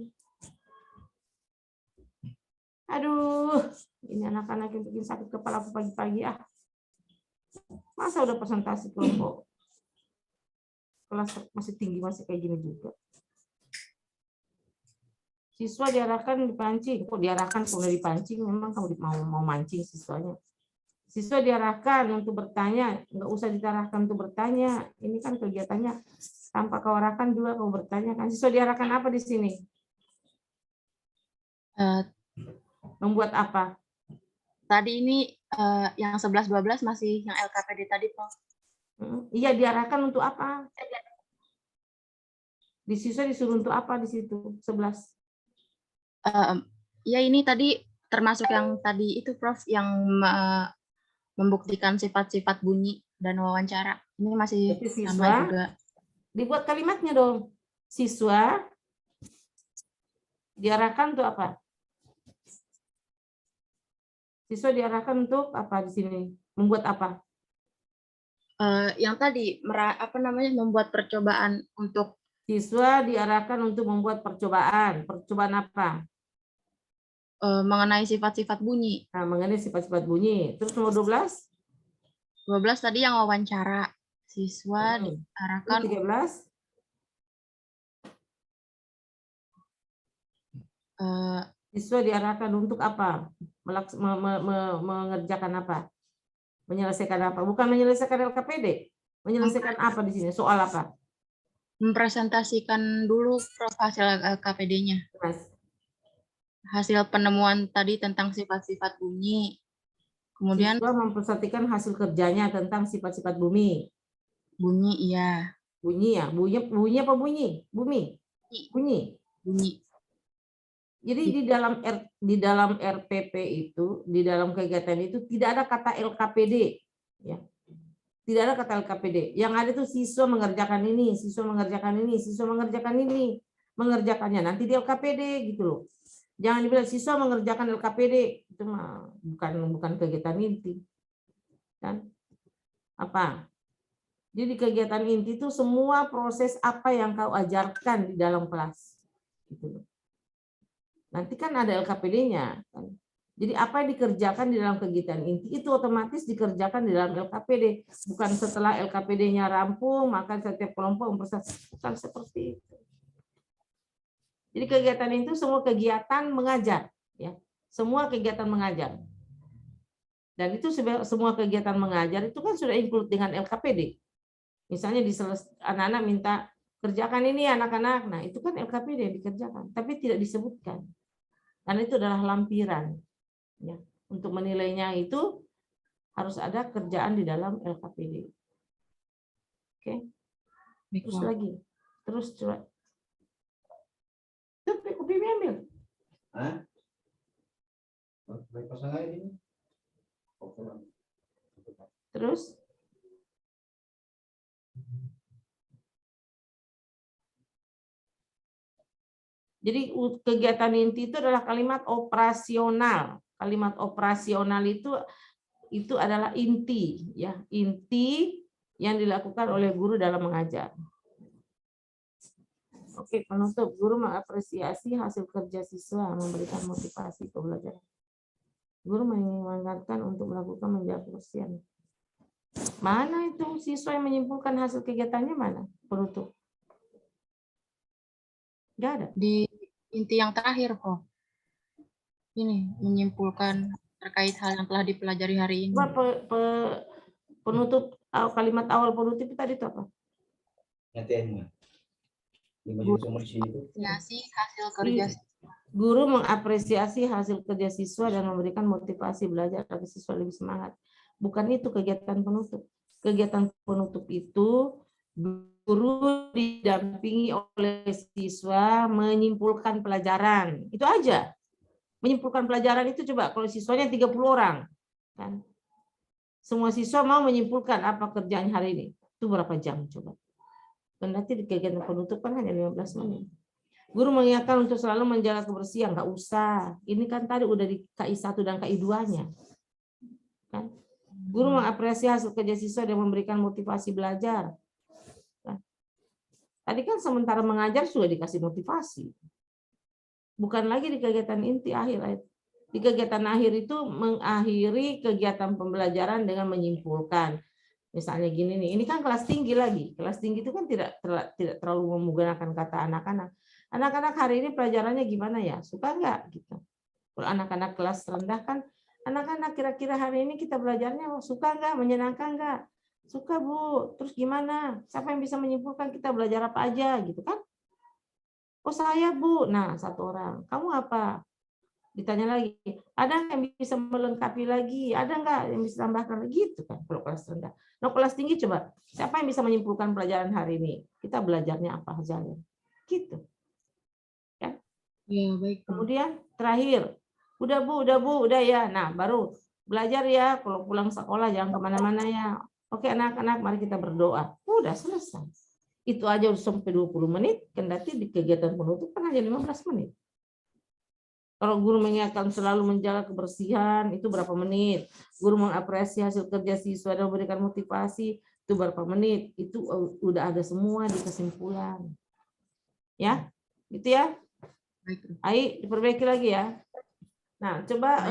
Aduh, ini anak-anak yang bikin sakit kepala pagi-pagi ah. Masa udah presentasi kelompok kelas masih tinggi, masih kayak gini juga. Siswa diarahkan dipancing. Kok diarahkan kalau udah dipancing, memang kamu mau mancing siswanya. Siswa diarahkan untuk bertanya, nggak usah diarahkan untuk bertanya. Ini kan kegiatannya tanpa kau arahkan juga kau bertanya kan. Siswa diarahkan apa di sini? Membuat apa? Tadi ini yang 11-12 masih yang LKPD tadi, Prof. Iya, diarahkan untuk apa? Di siswa disuruh untuk apa di situ? 11. Ya ini tadi termasuk yang tadi itu, Prof, yang membuktikan sifat-sifat bunyi dan wawancara. Ini masih sama juga. Dibuat kalimatnya dong. Siswa diarahkan untuk apa? Siswa diarahkan untuk apa di sini? Membuat apa? Yang tadi membuat percobaan untuk siswa diarahkan untuk membuat percobaan. Percobaan apa? Mengenai sifat-sifat bunyi. Nah, mengenai sifat-sifat bunyi. Terus nomor 12? 12 tadi yang wawancara. Siswa diarahkan. 13? Siswa diarahkan untuk apa? Mengerjakan apa? Menyelesaikan apa? Bukan menyelesaikan LKPD. Menyelesaikan apa di sini? Soal apa? Mempresentasikan dulu Prof hasil LKPD-nya. Hasil penemuan tadi tentang sifat-sifat bunyi. Kemudian siswa mempresentasikan hasil kerjanya tentang sifat-sifat bumi. Bunyi, iya. Bunyi ya? Bunyi apa bunyi? Bumi. Bunyi. Bunyi. Jadi di dalam RPP itu, di dalam kegiatan itu tidak ada kata LKPD, ya. Tidak ada kata LKPD. Yang ada itu siswa mengerjakan ini, siswa mengerjakan ini, siswa mengerjakan ini, mengerjakannya nanti di LKPD gitu loh. Jangan dibilang siswa mengerjakan LKPD, itu mah bukan kegiatan inti. Kan? Apa? Jadi kegiatan inti itu semua proses apa yang kau ajarkan di dalam kelas. Gitu loh. Nanti kan ada LKPD-nya. Jadi apa yang dikerjakan di dalam kegiatan inti itu otomatis dikerjakan di dalam LKPD. Bukan setelah LKPD-nya rampung, maka setiap kelompok bukan seperti itu. Jadi kegiatan itu semua kegiatan mengajar. Ya. Semua kegiatan mengajar. Dan itu semua kegiatan mengajar itu kan sudah include dengan LKPD. Misalnya anak-anak minta kerjakan ini anak-anak. Nah itu kan LKPD yang dikerjakan. Tapi tidak disebutkan. Karena itu adalah lampiran. Ya, untuk menilainya itu harus ada kerjaan di dalam LKPD. Oke. Terus lagi. Terus coba. Kopi ambil. Hah? Terus jadi kegiatan inti itu adalah kalimat operasional. Kalimat operasional itu adalah inti, ya, inti yang dilakukan oleh guru dalam mengajar. Oke, penutup. Guru mengapresiasi hasil kerja siswa, memberikan motivasi pembelajaran. Guru mengingatkan untuk melakukan menjaga kebersihan. Mana itu siswa yang menyimpulkan hasil kegiatannya mana? Penutup. Nggak ada. Di inti yang terakhir, Prof. Ini menyimpulkan terkait hal yang telah dipelajari hari ini. Penutup kalimat awal penutup tadi itu apa? Apresiasi hasil kerja. Guru mengapresiasi hasil kerja siswa dan memberikan motivasi belajar agar siswa lebih semangat. Bukan itu kegiatan penutup. Kegiatan penutup itu guru didampingi oleh siswa menyimpulkan pelajaran. Itu aja. Menyimpulkan pelajaran itu coba kalau siswanya 30 orang. Kan? Semua siswa mau menyimpulkan apa kerjaan hari ini. Itu berapa jam coba. Dan nanti di kegiatan penutup kan hanya 15 menit. Guru mengingatkan untuk selalu menjaga kebersihan, nggak usah. Ini kan tadi udah di KI 1 dan KI 2-nya. Kan? Guru mengapresiasi hasil kerja siswa dan memberikan motivasi belajar. Kan? Tadi kan sementara mengajar sudah dikasih motivasi. Bukan lagi di kegiatan inti akhir. Di kegiatan akhir itu mengakhiri kegiatan pembelajaran dengan menyimpulkan. Misalnya gini nih, ini kan kelas tinggi lagi. Kelas tinggi itu kan tidak terlalu menggunakan kata anak-anak. Anak-anak hari ini pelajarannya gimana ya? Suka nggak? Gitu. Kalau anak-anak kelas rendah kan, anak-anak kira-kira hari ini kita belajarnya suka nggak? Menyenangkan nggak? Suka Bu. Terus gimana? Siapa yang bisa menyimpulkan kita belajar apa aja? Gitu kan? Oh saya Bu. Nah 1 orang. Kamu apa? Ditanya lagi, ada nggak yang bisa melengkapi lagi? Ada nggak yang bisa tambahkan lagi? Gitu kan kalau kelas rendah. Nah kelas tinggi coba, siapa yang bisa menyimpulkan pelajaran hari ini? Kita belajarnya apa aja? Gitu. Ya. Ya, baik. Kemudian terakhir, udah Bu, udah ya. Nah baru belajar ya. Kalau pulang sekolah jangan kemana-mana ya. Oke anak-anak, mari kita berdoa. Udah selesai. Itu aja udah sampai 20 menit. Kendati di kegiatan penutup kan hanya 15 menit. Kalau guru mengingatkan selalu menjaga kebersihan, itu berapa menit? Guru mengapresiasi hasil kerja siswa dan memberikan motivasi, itu berapa menit? Itu udah ada semua di kesimpulan. Ya, gitu ya. Ayo diperbaiki lagi ya. Nah, coba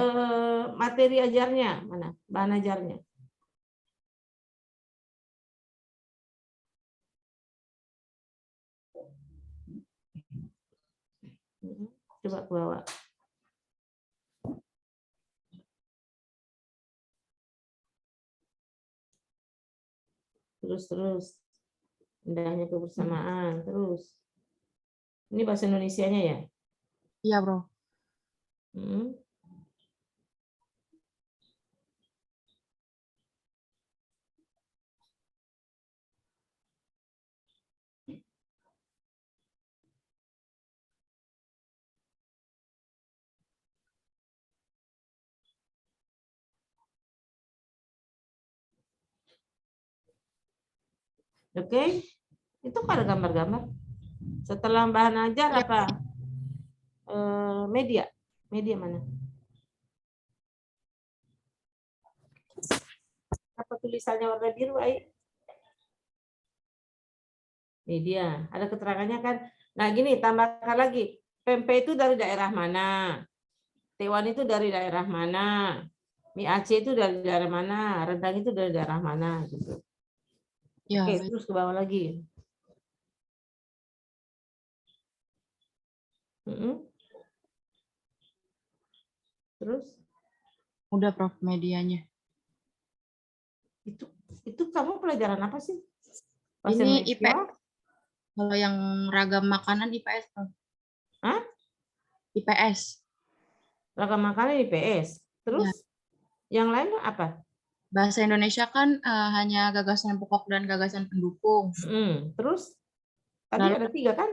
materi ajarnya mana? Bahan ajarnya. Coba ke bawah. Terus indahnya kebersamaan. Terus ini bahasa Indonesianya ya? Iya, Bro. Oke, itu kan ada gambar-gambar. Setelah bahan ajar apa? Media mana? Apa tulisannya warna biru, Ai? Media. Ada keterangannya kan? Nah, gini, tambahkan lagi. Pempek itu dari daerah mana? Tewan itu dari daerah mana? Mie Aceh itu dari daerah mana? Rendang itu dari daerah mana? Gitu. Ya, Oke, baik. terus ke bawah lagi. Terus? Udah, Prof, medianya. Itu kamu pelajaran apa sih? Bahasa Ini Indonesia? IPS. Kalau yang ragam makanan IPS, Prof. Hah? IPS. Ragam makanan IPS. Terus? Ya. Yang lain apa? Bahasa Indonesia kan hanya gagasan pokok dan gagasan pendukung. Terus? Tadi Lalu, ada 3 kan?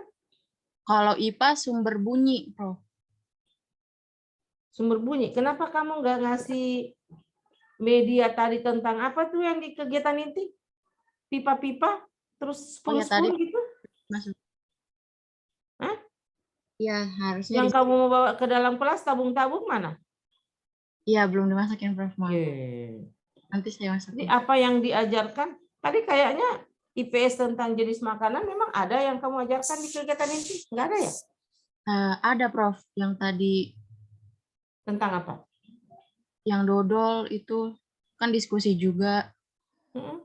kalau IPA sumber bunyi, Prof. Sumber bunyi. Kenapa kamu nggak ngasih media tadi tentang apa tuh yang di kegiatan inti? Pipa-pipa? Terus tadi gitu? masuk. Hah? Ya, harusnya. Yang kamu mau bawa ke dalam kelas tabung-tabung mana? Iya, belum dimasukin, Prof. Nanti saya Jadi masukin. apa yang diajarkan? Tadi kayaknya IPS tentang jenis makanan memang ada yang kamu ajarkan di kegiatan inti? Nggak ada ya? Ada, Prof. Yang tadi. Tentang apa? yang dodol itu kan diskusi juga. Mm-mm.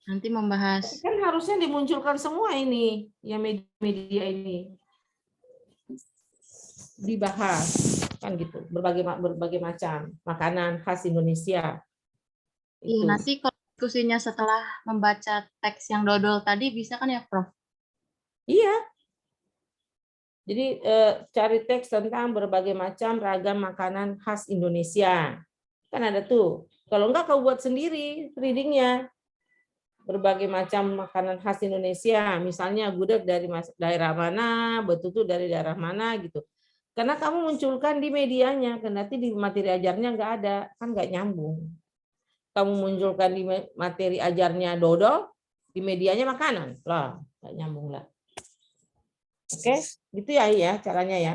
Nanti membahas. Kan harusnya dimunculkan semua ini, yang media ini dibahas, kan gitu, berbagai macam makanan khas Indonesia. Iya, Itu. nanti kalau diskusinya setelah membaca teks yang dodol tadi bisa kan ya, Prof? Iya. Jadi cari teks tentang berbagai macam ragam makanan khas Indonesia. Kan ada tuh. Kalau enggak kau buat sendiri readingnya. Berbagai macam makanan khas Indonesia, misalnya gudeg dari daerah mana, betutu dari daerah mana gitu. Karena kamu munculkan di medianya, kan nanti di materi ajarnya nggak ada, kan nggak nyambung. Kamu munculkan di materi ajarnya dodol, di medianya makanan, lah nggak nyambung lah. Oke, gitu ya caranya ya.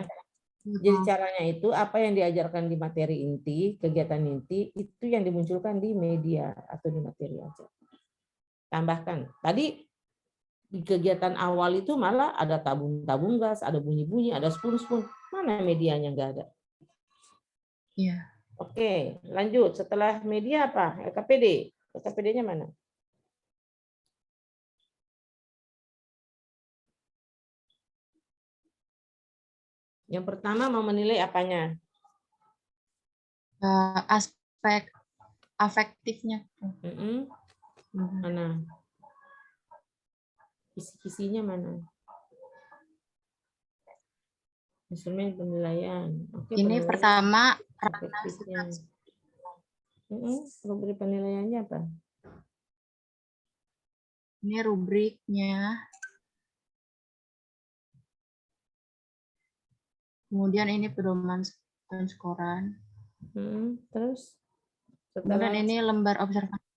Jadi caranya itu apa yang diajarkan di materi inti, kegiatan inti, itu yang dimunculkan di media atau di materi ajar. Tambahkan. Tadi di kegiatan awal itu malah ada tabung-tabung gas, ada bunyi-bunyi, ada spoon-spoon. Mana medianya nggak ada? Iya. Oke, lanjut. Setelah media apa? LKPD. LKPD-nya mana? Yang pertama mau menilai apanya? Aspek afektifnya. Mana? Kisi-kisinya mana? Instrumen penilaian. Oke, Ini penilaian pertama efektifnya. Rubrik penilaiannya apa? ini rubriknya. Kemudian ini pedoman penskoran. Terus Kemudian ini lembar observasi.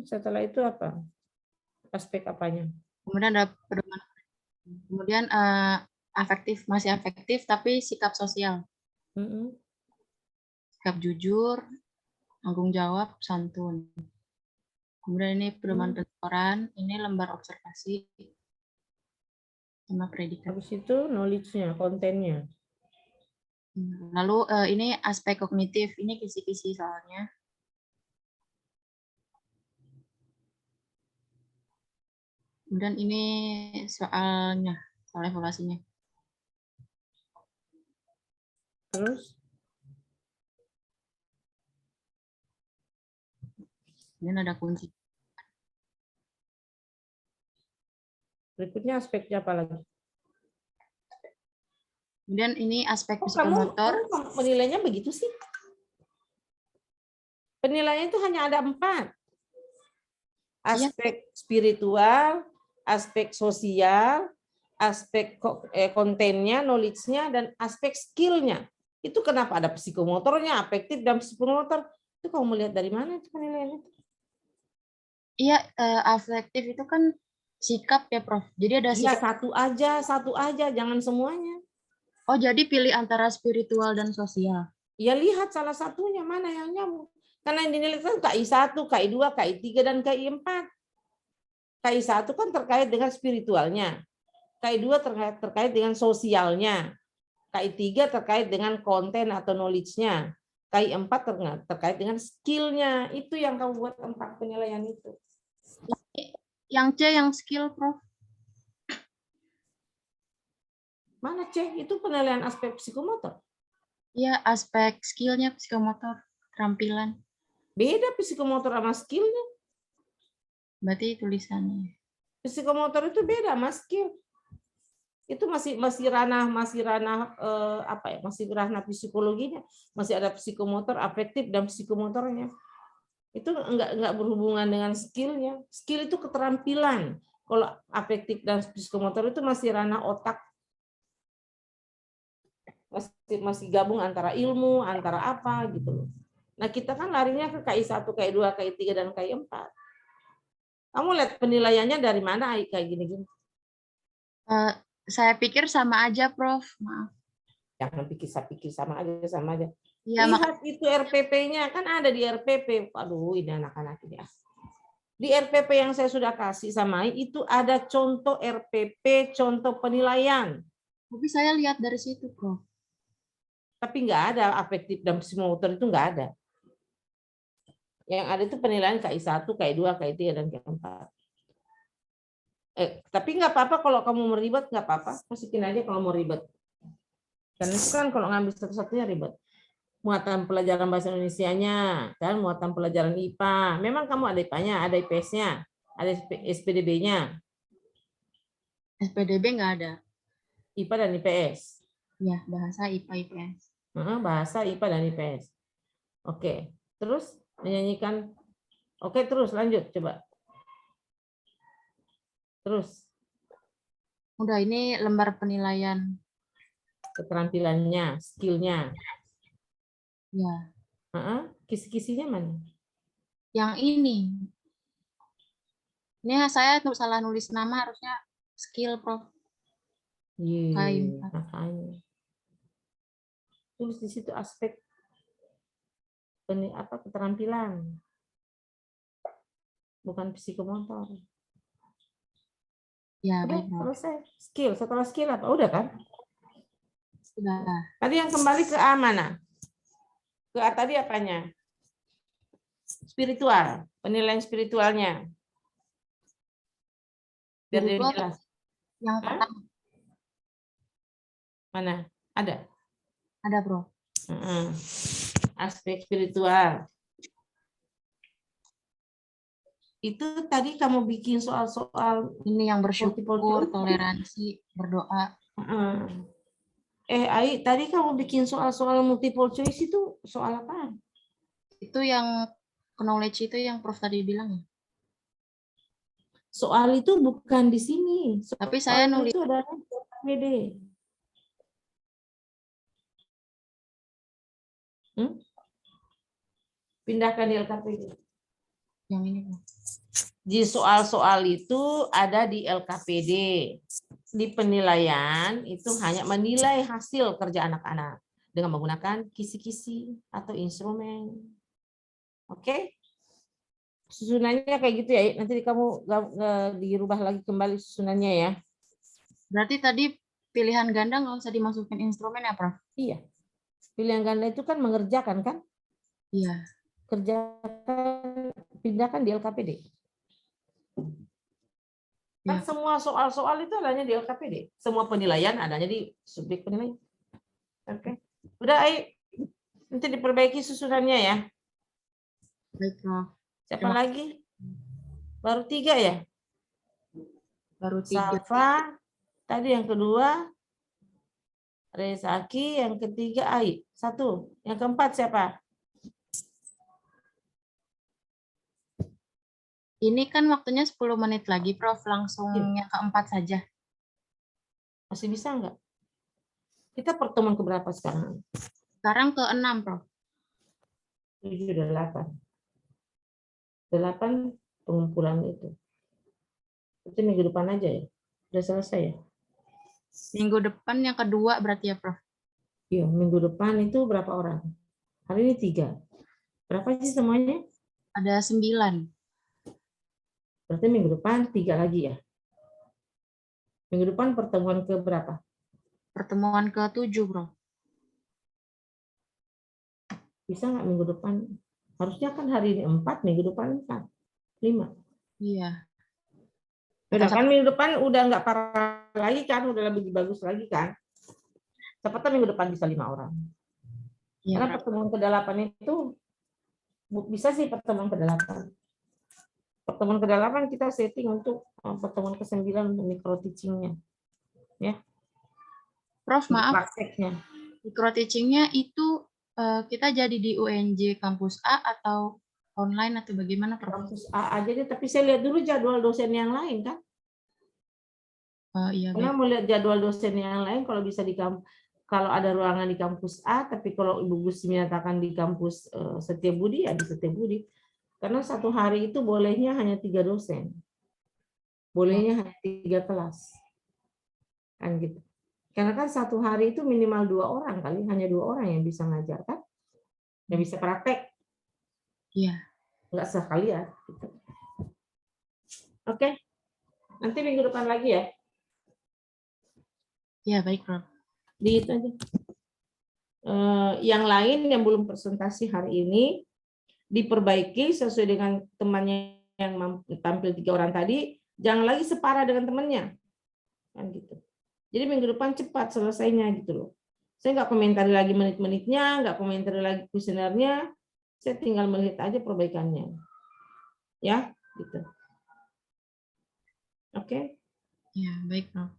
Setelah itu apa? Aspek apanya? Kemudian ada pedoman. Kemudian afektif, masih afektif tapi sikap sosial. Sikap jujur, tanggung jawab, santun. Kemudian ini pedoman penskoran, ini lembar observasi sama predikat. Habis itu knowledge-nya, kontennya. Lalu ini aspek kognitif, ini kisi-kisi soalnya. Kemudian ini soalnya, soal evaluasinya. Terus? Ini ada kunci. Berikutnya aspeknya apa lagi? Kemudian ini aspek Kamu psikomotor. menilainya begitu sih? Penilaian itu hanya ada 4. Aspek spiritual, aspek sosial, aspek kontennya, knowledge-nya, dan aspek skill-nya. Itu kenapa ada psikomotornya, afektif, dan psikomotor? Itu kamu melihat dari mana itu penilaiannya? Iya, afektif itu kan sikap ya, Prof. Jadi ada sikap. Satu aja, jangan semuanya. Oh, jadi pilih antara spiritual dan sosial. Ya lihat salah satunya mana yang nyambung. Karena yang dinilai kan KI 1, KI 2, KI 3, dan KI 4. KI 1 kan terkait dengan spiritualnya. KI 2 terkait dengan sosialnya. KI 3 terkait dengan konten atau knowledge-nya. KI 4 terkait dengan skill-nya. Itu yang kamu buat 4 penilaian itu. Yang C yang skill, Prof. Mana C? Itu penilaian aspek psikomotor. Iya, aspek skill-nya psikomotor, keterampilan. Beda psikomotor sama skill-nya. Berarti tulisannya. Psikomotor itu beda sama skill. Itu masih ranah psikologinya, masih ada psikomotor, afektif, dan psikomotornya. Itu enggak berhubungan dengan skill-nya. Skill itu keterampilan. Kalau afektif dan psikomotor itu masih ranah otak. Masih gabung antara ilmu, antara apa gitu loh. Nah, kita kan larinya ke KI 1, KI 2, KI 3, dan KI 4. Kamu lihat penilaiannya dari mana kayak gini-gini? Saya pikir sama aja, Prof. Maaf. Jangan pikir sama aja. Ya, lihat itu RPP-nya, kan ada di RPP. Aduh, ini anak-anak ini. Di RPP yang saya sudah kasih sama itu ada contoh RPP, contoh penilaian. Tapi saya lihat dari situ, Prof. Tapi nggak ada afektif dan psikomotor itu nggak ada. Yang ada itu penilaian KI 1, KI 2, KI 3, dan KI 4. Tapi nggak apa-apa kalau kamu mau ribet, nggak apa-apa. Masukin aja kalau mau ribet. Karena itu kan kalau ngambil satu-satunya ribet. Muatan pelajaran bahasa Indonesianya, kan muatan pelajaran IPA. Memang kamu ada IPA-nya, ada IPS-nya, ada SPDB-nya. SPDB nggak ada. IPA dan IPS. Ya, bahasa IPA IPS. Bahasa IPA dan IPS. Oke, terus menyanyikan. Oke, terus lanjut coba. Terus Udah, ini lembar penilaian. keterampilannya, skillnya. Ya, Kisi-kisinya mana? yang ini. Ini saya salah nulis nama, harusnya skill, Prof. Iya, makanya. Tulis di situ aspek keterampilan. Bukan psikomotor. Ya, Udah, baik, Prof. selesai. Skill, setelah skill apa? Udah kan? Sudah. Tadi yang kembali ke A mana? Ke A tadi apanya? Spiritual, penilaian spiritualnya. Biar dia Spiritual jelas. yang Hah? pertama Mana? Ada? ada, Bro. Aspek spiritual. Itu tadi kamu bikin soal-soal Ini yang bersyukur, multiple choice. toleransi, berdoa. Ai, tadi kamu bikin soal-soal multiple choice itu soal apa? Itu yang knowledge itu yang Prof tadi bilang ya. Soal itu bukan di sini. Tapi saya Soal nulis itu adalah LKPD. Pindahkan di LKPD. yang ini, Prof. Di soal-soal itu ada di LKPD. Di penilaian itu hanya menilai hasil kerja anak-anak dengan menggunakan kisi-kisi atau instrumen. Oke? Susunannya kayak gitu ya. Nanti kamu dirubah lagi kembali susunannya ya. Berarti tadi pilihan ganda nggak usah dimasukin instrumen ya, Prof? Iya. Pilihan ganda itu kan mengerjakan kan? Iya. Kerjakan, pindahkan di LKPD. Kan Ya. semua soal-soal itu adanya di LKPD. Semua penilaian adanya di subjek penilaian. Oke. Udah, Ai. Nanti diperbaiki susunannya ya. Baik, Prof. Siapa lagi? Baru 3 ya? Baru 3. Safa. Tadi yang kedua. Rezaki. Yang ketiga Ai. 1. Yang keempat siapa? Ini kan waktunya 10 menit lagi, Prof. Langsung yang keempat saja. Masih bisa nggak? Kita pertemuan keberapa sekarang? Sekarang ke-6, Prof. 7 dan 8. 8 pengumpulan itu. Itu minggu depan aja ya? Udah selesai ya? Minggu depan yang kedua berarti ya, Prof? Iya, minggu depan itu berapa orang? Hari ini 3. Berapa sih semuanya? Ada 9. Berarti minggu depan 3 lagi ya? Minggu depan pertemuan ke berapa? Pertemuan ke-7, Bro. Bisa nggak minggu depan? Harusnya kan hari ini 4, minggu depan 4. 5. Iya. Udah kan minggu depan udah nggak parah lagi kan? Udah lebih bagus lagi kan? Cepatnya minggu depan bisa 5 orang. Iya, Karena Prof. pertemuan ke-8 itu bisa sih pertemuan ke-8. Pertemuan ke-8 kita setting untuk pertemuan ke-9 untuk micro teaching-nya. Ya. Prof, maaf. Prakteknya. Micro teaching-nya itu kita jadi di UNJ kampus A atau online atau bagaimana, Prof? Kampus A aja deh, tapi saya lihat dulu jadwal dosen yang lain kan. Iya, Karena baik. mau lihat jadwal dosen yang lain kalau bisa kalau ada ruangan di kampus A, tapi kalau Ibu Gus menyatakan di kampus Setiabudi ya di Setiabudi. Karena satu hari itu bolehnya hanya 3 dosen. Bolehnya hanya 3 kelas. Kan gitu. Karena kan satu hari itu minimal 2 orang kali, hanya 2 orang yang bisa ngajar kan. Yang bisa praktek. Iya. Enggak sekali ya. Gitu. Oke. Nanti minggu depan lagi ya. Iya, baik, Prof. Di itu aja. Yang lain yang belum presentasi hari ini diperbaiki sesuai dengan temannya yang tampil 3 orang tadi, jangan lagi separah dengan temannya, kan gitu. Jadi minggu depan cepat selesainya gitu loh. Saya nggak komentari lagi menit-menitnya, nggak komentari lagi kuesionernya, saya tinggal melihat aja perbaikannya, ya gitu. Oke. Ya, baik, Prof.